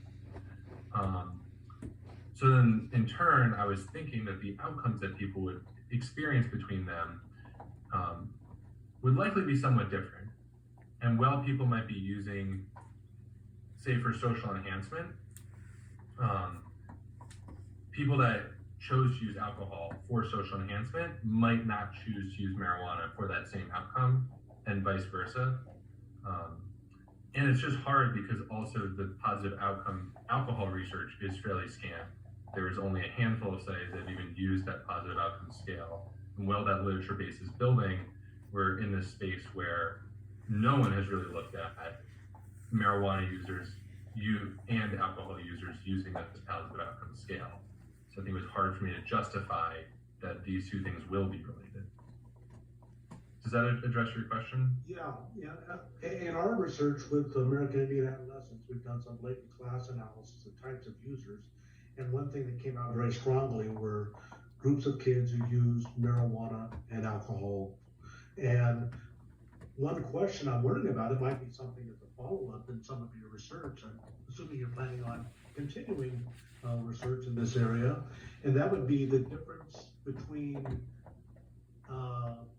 So then in turn, I was thinking that the outcomes that people would experience between them would likely be somewhat different. And while people might be using, say, for social enhancement, people that chose to use alcohol for social enhancement might not choose to use marijuana for that same outcome, and vice versa. And it's just hard because also the positive outcome alcohol research is fairly scant. There is only a handful of studies that have even used that positive outcome scale. And while that literature base is building, we're in this space where no one has really looked at marijuana users and alcohol users using that positive outcome scale. So I think it was hard for me to justify that these two things will be related. Does that address your question? Yeah. In our research with the American Indian adolescents, we've done some latent class analysis of types of users. And one thing that came out very strongly were groups of kids who used marijuana and alcohol. And one question I'm wondering about, it might be something as a follow-up in some of your research. I'm assuming you're planning on continuing research in this area, and that would be the difference between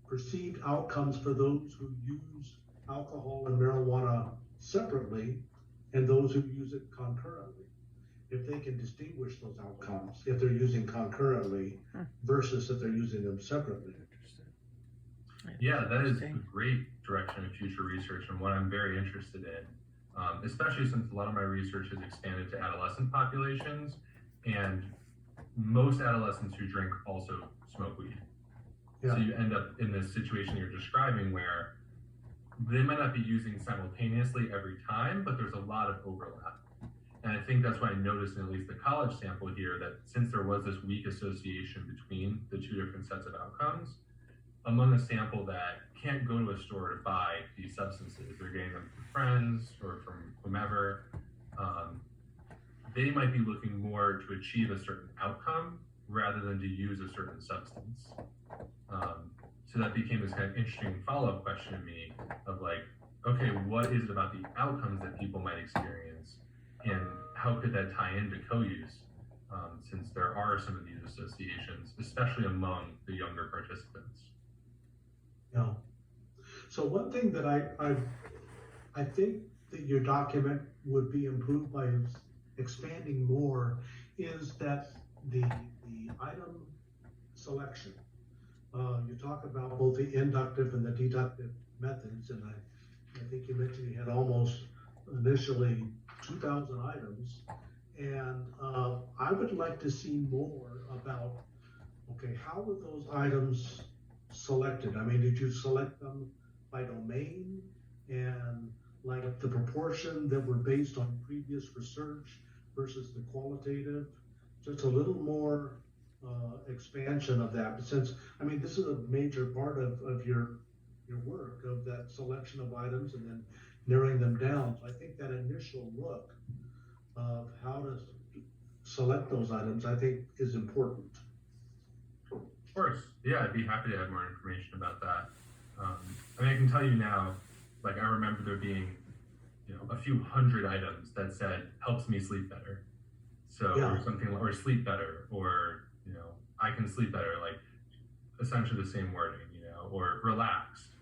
perceived outcomes for those who use alcohol and marijuana separately and those who use it concurrently. If they can distinguish those outcomes, if they're using concurrently versus if they're using them separately. Yeah, that is a great direction of future research and what I'm very interested in, especially since a lot of my research has expanded to adolescent populations, and most adolescents who drink also smoke weed. Yeah. So you end up in this situation you're describing where they might not be using simultaneously every time, but there's a lot of overlap. And I think that's why I noticed in at least the college sample here that since there was this weak association between the two different sets of outcomes, among a sample that can't go to a store to buy these substances, they're getting them from friends or from whomever, they might be looking more to achieve a certain outcome rather than to use a certain substance. So that became this kind of interesting follow-up question to me of like, okay, what is it about the outcomes that people might experience, and how could that tie into co-use? since there are some of these associations, especially among the younger participants. Yeah. So one thing that I think that your document would be improved by expanding more is that the item selection. You talk about both the inductive and the deductive methods, and I think you mentioned you had almost initially 2,000 items, and I would like to see more about, okay, how were those items selected? I mean, did you select them by domain, and like the proportion that were based on previous research versus the qualitative? Just a little more expansion of that, but since, I mean, this is a major part of your work, of that selection of items and then narrowing them down. So I think that initial look of how to select those items, I think, is important. Of course, yeah, I'd be happy to add more information about that. I mean, I can tell you now, like, I remember there being, a few hundred items that said, helps me sleep better. So, Yeah. or something, or sleep better, or, I can sleep better, like, essentially the same wording, or relaxed.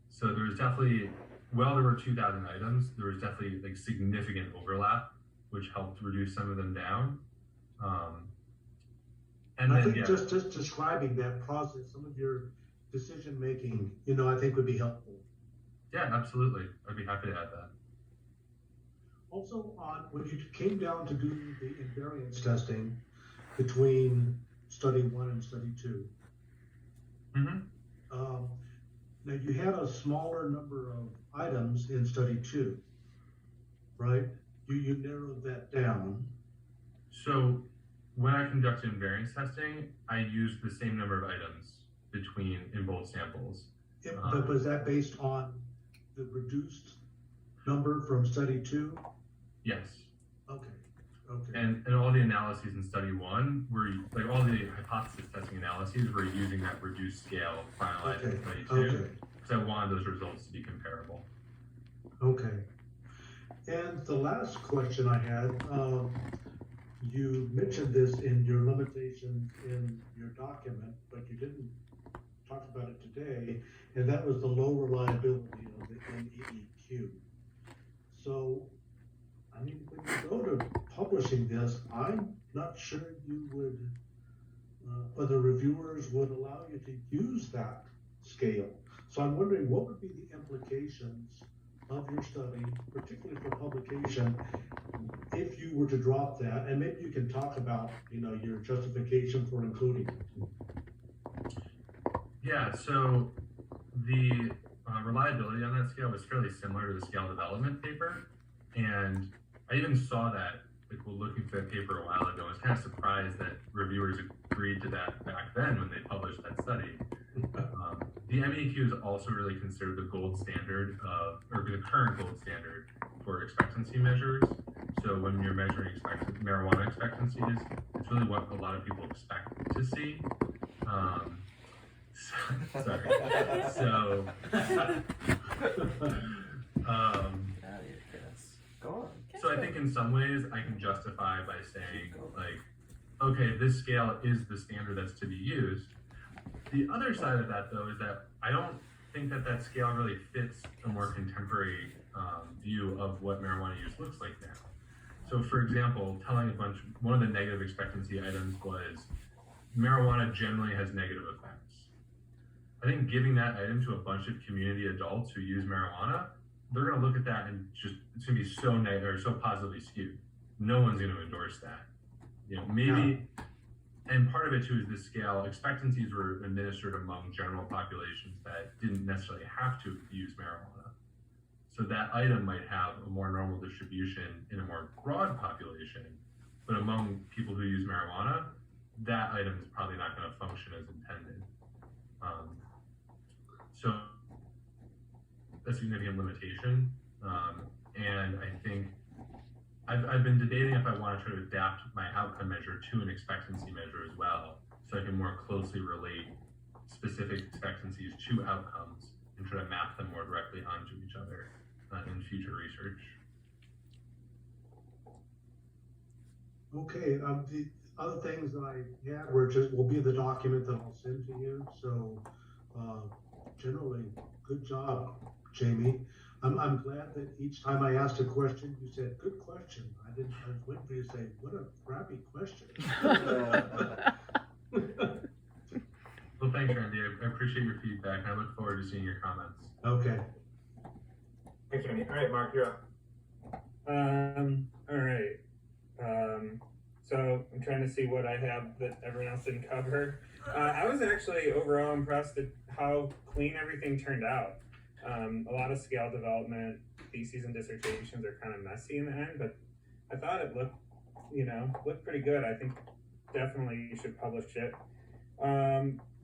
So there was definitely, there were 2,000 items, there was definitely, like, significant overlap, which helped reduce some of them down. And I then, think just describing that process, some of your decision making, I think would be helpful. Yeah, absolutely. I'd be happy to add that. Also, when you came down to do the invariance testing between study 1 and study 2, now you had a smaller number of items in study 2, right? You narrowed that down. So when I conducted invariance testing, I used the same number of items in both samples. But was that based on the reduced number from study 2? Yes. Okay. And all the analyses in study 1 were, like, all the hypothesis testing analyses were using that reduced scale finalized in study 2, because I wanted those results to be comparable. Okay. And the last question I had, you mentioned this in your limitations in your document, but you didn't talk about it today, and that was the low reliability of the NEEQ. So, I mean, when you go to publishing this, I'm not sure you would, whether reviewers would allow you to use that scale. So I'm wondering, what would be the implications of your study, particularly for publication, if you were to drop that? And maybe you can talk about, your justification for including it. Yeah, so the reliability on that scale was fairly similar to the scale development paper. And I even saw that, like, while looking for that paper a while ago. I was kind of surprised that reviewers agreed to that back then when they published that study. The MEQ is also really considered the gold standard or the current gold standard for expectancy measures. So when you're measuring marijuana expectancies, it's really what a lot of people expect to see. Sorry. So, Go on. So I think in some ways I can justify by saying, like, okay, this scale is the standard that's to be used. The other side of that, though, is that I don't think that scale really fits a more contemporary view of what marijuana use looks like now. So, for example, one of the negative expectancy items was marijuana generally has negative effects. I think giving that item to a bunch of community adults who use marijuana, they're going to look at that and it's going to be so negative or so positively skewed. No one's going to endorse that. Maybe, and part of it too is this scale. Expectancies were administered among general populations that didn't necessarily have to use marijuana. So that item might have a more normal distribution in a more broad population, but among people who use marijuana, that item is probably not going to function as intended. So a significant limitation, and I think I've been debating if I want to try to adapt my outcome measure to an expectancy measure as well, so I can more closely relate specific expectancies to outcomes and try to map them more directly onto each other in future research. Okay, other things that I had will be the document that I'll send to you. So generally, good job, Jamie. I'm glad that each time I asked a question, you said, good question. I was waiting for you to say, what a crappy question. Well, thanks, Randy. I appreciate your feedback, and I look forward to seeing your comments. Okay. Thanks, Randy. All right, Mark, you're up. All right. So I'm trying to see what I have that everyone else didn't cover. I was actually overall impressed at how clean everything turned out. A lot of scale development, theses and dissertations are kind of messy in the end, but I thought it looked pretty good. I think definitely you should publish it.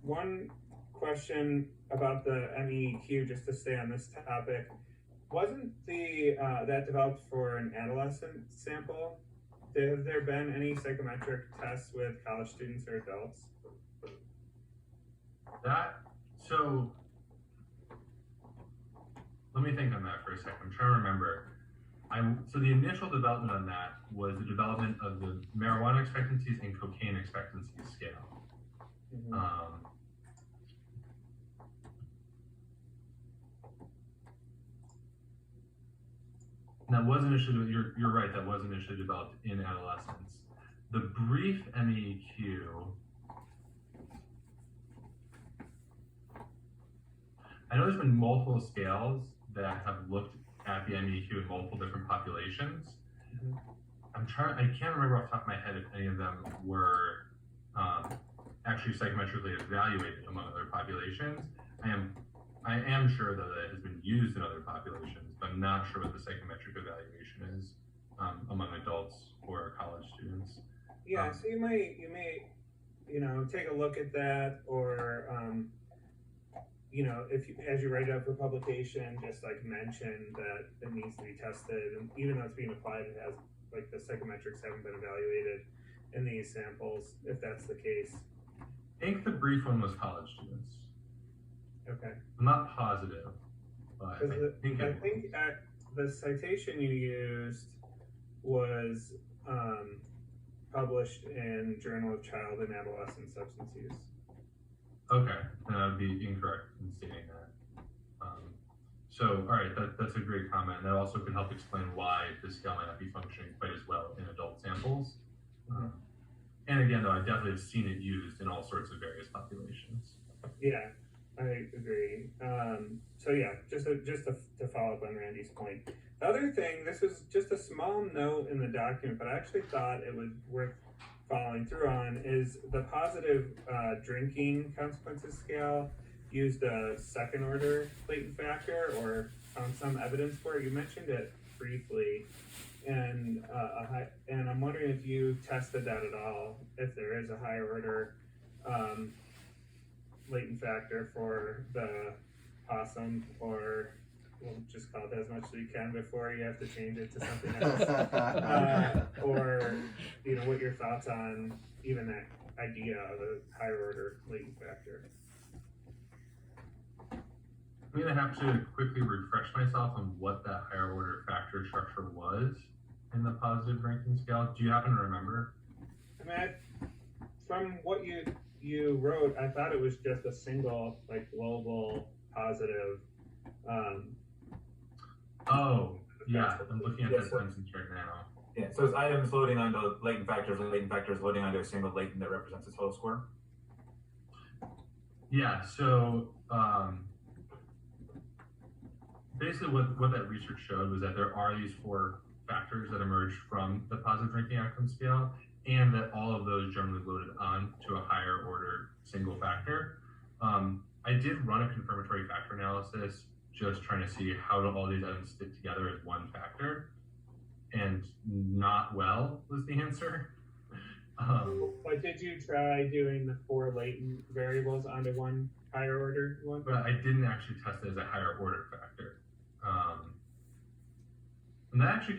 One question about the MEQ, just to stay on this topic, wasn't that developed for an adolescent sample? Have there been any psychometric tests with college students or adults? So let me think on that for a second. I'm trying to remember. So the initial development on that was the development of the marijuana expectancies and cocaine expectancies scale. Mm-hmm. That was initially, you're right, that was initially developed in adolescence. The brief MEQ, I know there's been multiple scales that have looked at the MEQ in multiple different populations. Mm-hmm. I can't remember off the top of my head if any of them were actually psychometrically evaluated among other populations. I am sure though that it has been used in other populations, but I'm not sure what the psychometric evaluation is among adults or college students. Yeah, so you may take a look at that, or as you write it up for publication, just like mention that it needs to be tested, and even though it's being applied, it has the psychometrics haven't been evaluated in these samples, if that's the case. I think the brief one was college students. Okay. I'm not positive, but I think the citation you used was published in Journal of Child and Adolescent Substance Use. Okay, then I would be incorrect in stating that. So, all right, that's a great comment. That also could help explain why the scale might not be functioning quite as well in adult samples. And again, though, I definitely have seen it used in all sorts of various populations. Yeah, I agree. So yeah, just to follow up on Randy's point. The other thing, this was just a small note in the document, but I actually thought it was worth following through on, is the positive drinking consequences scale used a second order latent factor, or found some evidence for it. You mentioned it briefly, and I'm wondering if you tested that at all, if there is a higher order latent factor for the possum, or we'll just call it as much as you can before you have to change it to something else. Or what your thoughts on even that idea of a higher order latent factor. I'm gonna have to quickly refresh myself on what that higher order factor structure was in the positive ranking scale. Do you happen to remember? I mean, from what you wrote, I thought it was just a single global positive. Oh, yeah, I'm looking at that sentence right now. Yeah, so it's items loading onto latent factors, and latent factors loading onto a single latent that represents a total score. Yeah, so basically what that research showed was that there are these 4 factors that emerge from the positive drinking outcome scale, and that all of those generally loaded on to a higher order single factor. I did run a confirmatory factor analysis, just trying to see how do all these items fit together as one factor, and not well was the answer. But did you try doing the 4 latent variables onto one higher order one? But I didn't actually test it as a higher order factor. And that could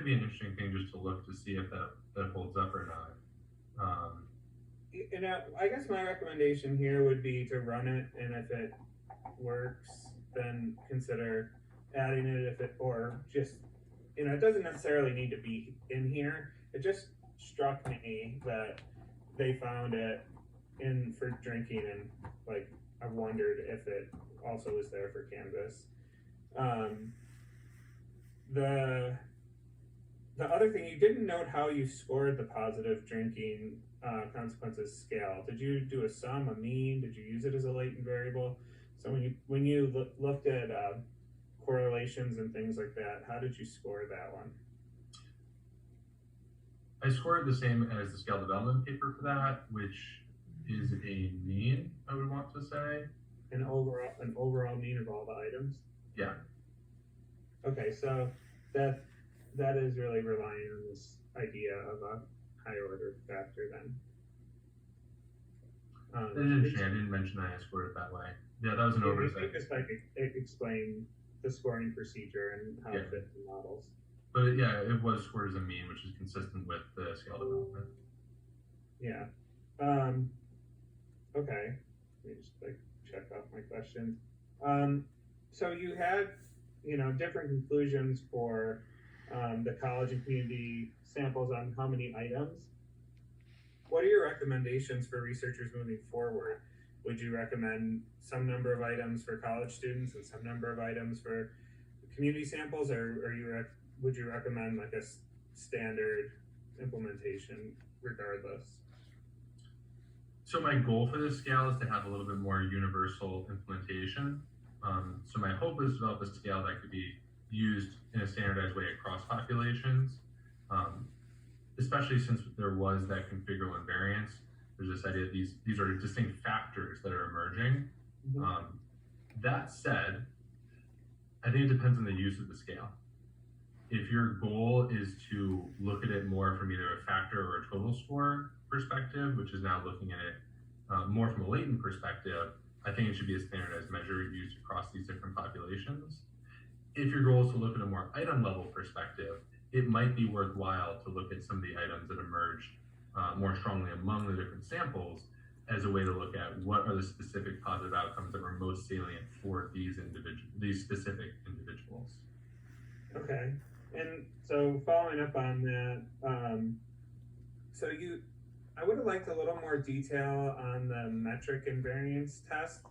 be an interesting thing just to look to see if that holds up or not. I guess my recommendation here would be to run it, and if it works, then consider adding it. Or just, it doesn't necessarily need to be in here. It just struck me that they found it in for drinking, and like I wondered if it also was there for Canvas. The other thing, you didn't note how you scored the positive drinking consequences scale. Did you do a sum, a mean? Did you use it as a latent variable? So when you looked at correlations and things like that, how did you score that one? I scored the same as the scale development paper for that, which is a mean, I would want to say. An overall mean of all the items? Yeah. Okay, so that is really relying on this idea of a higher order factor then. I didn't mention that I scored it that way. Yeah, that was an oversight. Just like explain the scoring procedure and how it fits in models. But yeah, it was scored as a mean, which is consistent with the scale development. Yeah. Okay. Let me just like check off my questions. So you had, different conclusions for the college and community samples on how many items. What are your recommendations for researchers moving forward? Would you recommend some number of items for college students and some number of items for community samples, or would you recommend like a standard implementation regardless? So my goal for this scale is to have a little bit more universal implementation. So my hope is to develop a scale that could be used in a standardized way across populations, especially since there was that configural invariance. There's this idea that these are distinct factors that are emerging. Mm-hmm. That said, I think it depends on the use of the scale. If your goal is to look at it more from either a factor or a total score perspective, which is now looking at it more from a latent perspective, I think it should be a standardized measure used across these different populations. If your goal is to look at a more item level perspective, it might be worthwhile to look at some of the items that emerged more strongly among the different samples as a way to look at what are the specific positive outcomes that were most salient for these specific individuals. Okay, and so following up on that, I would have liked a little more detail on the metric invariance test.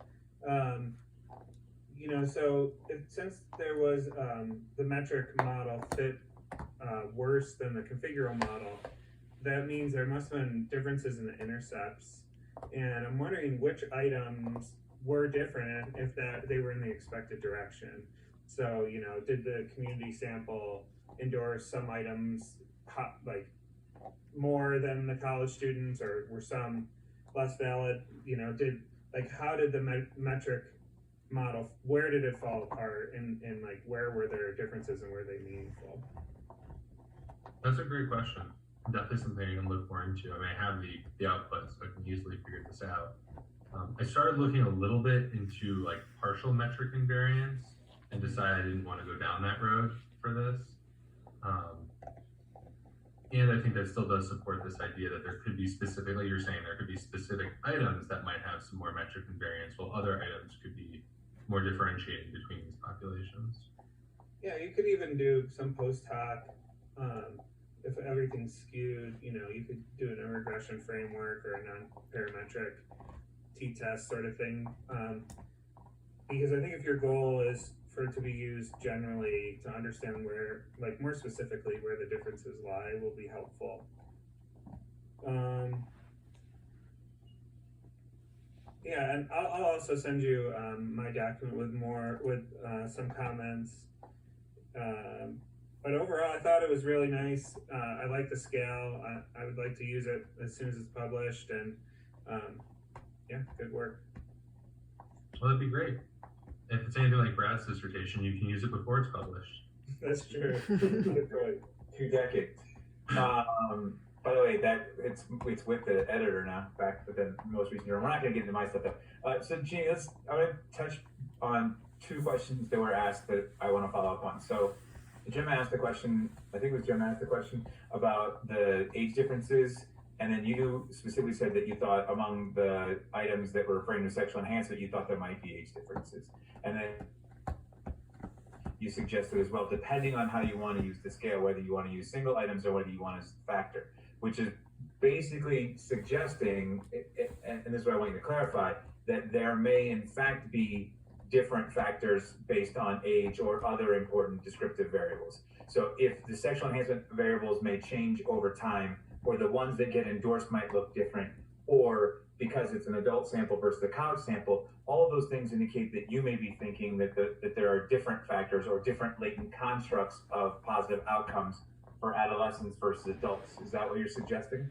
Since there was the metric model fit worse than the configural model, that means there must have been differences in the intercepts. And I'm wondering which items were different if they were in the expected direction. So, did the community sample endorse some items more than the college students, or were some less valid? How did the metric model, where did it fall apart, and where were there differences and were they meaningful? That's a great question. Definitely something I can look more into. I mean, I have the output, so I can easily figure this out. I started looking a little bit into partial metric invariance and decided I didn't want to go down that road for this. And I think that still does support this idea that there could be specific, like you're saying, there could be specific items that might have some more metric invariance, while other items could be more differentiating between these populations. Yeah, you could even do some post hoc, if everything's skewed, you could do a regression framework or a non-parametric t-test sort of thing. Because I think if your goal is for it to be used generally to understand where, more specifically where the differences lie, will be helpful. Yeah, and I'll also send you my document with some comments. But overall, I thought it was really nice. I like the scale. I would like to use it as soon as it's published, and yeah, good work. Well, that'd be great. If it's anything like Brad's dissertation, you can use it before it's published. That's true. 2 decades. By the way, it's with the editor now, back with the most recent year. We're not going to get into my stuff though. So Jeannie, I'm going to touch on 2 questions that were asked that I want to follow up on. So Jim asked the question, I think it was Jim asked the question about the age differences, and then you specifically said that you thought among the items that were referring to sexual enhancement, you thought there might be age differences. And then you suggested as well, depending on how you want to use the scale, whether you want to use single items or whether you want to factor. which is basically suggesting, and this is what I want you to clarify, that there may in fact be different factors based on age or other important descriptive variables. So if the sexual enhancement variables may change over time, or the ones that get endorsed might look different, or because it's an adult sample versus a college sample, all of those things indicate that you may be thinking that there are different factors or different latent constructs of positive outcomes for adolescents versus adults. Is that what you're suggesting?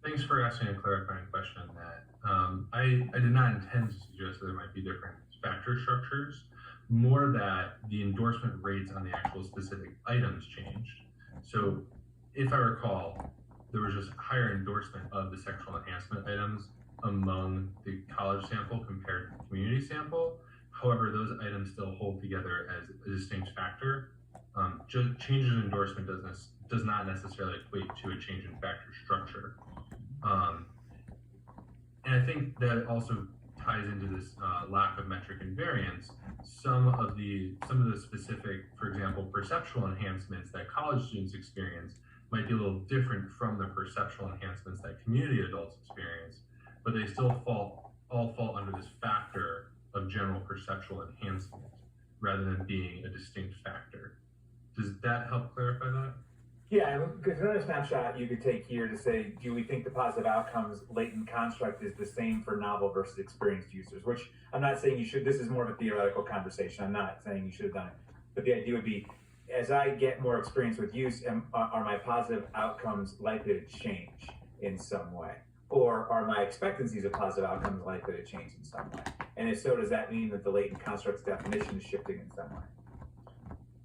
Thanks for asking a clarifying question on that. I did not intend to suggest that there might be different factor structures, more that the endorsement rates on the actual specific items changed. So if I recall, there was just higher endorsement of the sexual enhancement items among the college sample compared to the community sample. However, those items still hold together as a distinct factor. Just changes in endorsement does not necessarily equate to a change in factor structure. And I think that also ties into this lack of metric invariance. Some of the specific, for example, perceptual enhancements that college students experience might be a little different from the perceptual enhancements that community adults experience, but they still all fall under this factor of general perceptual enhancement rather than being a distinct factor. Does that help clarify that? Yeah, because another snapshot you could take here to say, do we think the positive outcomes latent construct is the same for novel versus experienced users? Which I'm not saying you should, this is more of a theoretical conversation. I'm not saying you should have done it. But the idea would be, as I get more experience with use, are my positive outcomes likely to change in some way? Or are my expectancies of positive outcomes likely to change in some way? And if so, does that mean that the latent construct's definition is shifting in some way?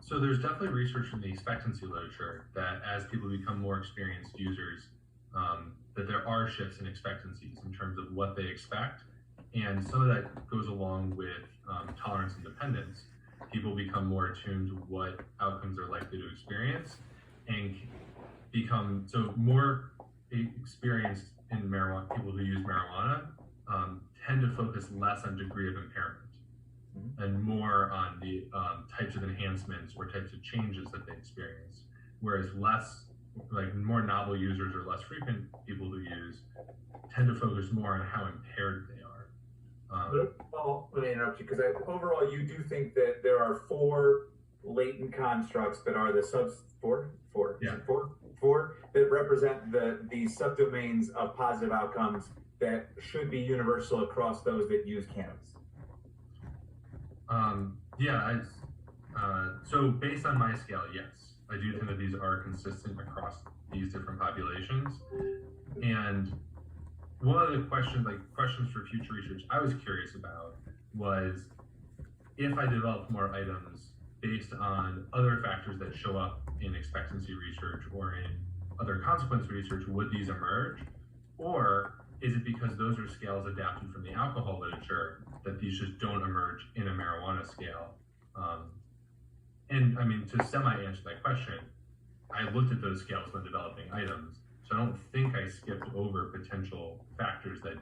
So there's definitely research in the expectancy literature that as people become more experienced users, that there are shifts in expectancies in terms of what they expect. And some of that goes along with tolerance and dependence. People become more attuned to what outcomes they're likely to experience and become, so more experienced in marijuana, people who use marijuana tend to focus less on degree of impairment and more on the types of enhancements or types of changes that they experience. Whereas more novel users or less frequent people who use tend to focus more on how impaired they are. Well, let me interrupt you, because overall you do think that there are 4 latent constructs that are the four that represent the subdomains of positive outcomes that should be universal across those that use cannabis. So based on my scale, yes, I do think that these are consistent across these different populations. And one of the questions for future research I was curious about was, if I developed more items based on other factors that show up in expectancy research or in other consequence research, would these emerge? Or is it because those are scales adapted from the alcohol literature that these just don't emerge in a marijuana scale? And I mean, to semi-answer that question, I looked at those scales when developing items, so I don't think I skipped over potential factors that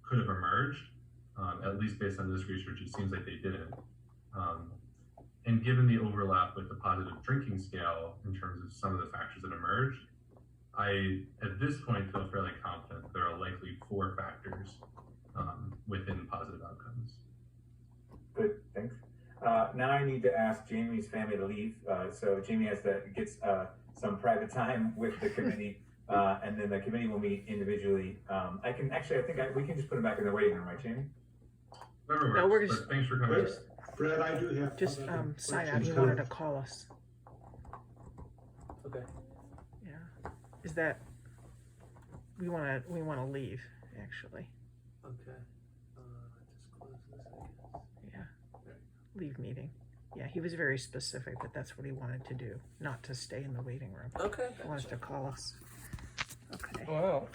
could have emerged, at least based on this research, it seems like they didn't. And given the overlap with the positive drinking scale in terms of some of the factors that emerged, I, at this point, feel fairly confident that there are likely 4 factors within positive outcomes. Good, thanks. Now I need to ask Jamie's family to leave. So Jamie gets some private time with the committee, and then the committee will meet individually. I think we can just put him back in the waiting room, right, Jamie? Whatever No, we're works, just- but thanks for coming. Fred, I do have Just other sign out. questions He too. wanted to call us. Okay. Yeah. Is that we want to leave actually? Okay. Just close this, I guess. Yeah. Leave meeting. Yeah, he was very specific that that's what he wanted to do, not to stay in the waiting room. Okay. He wanted to call us. Okay. Wow.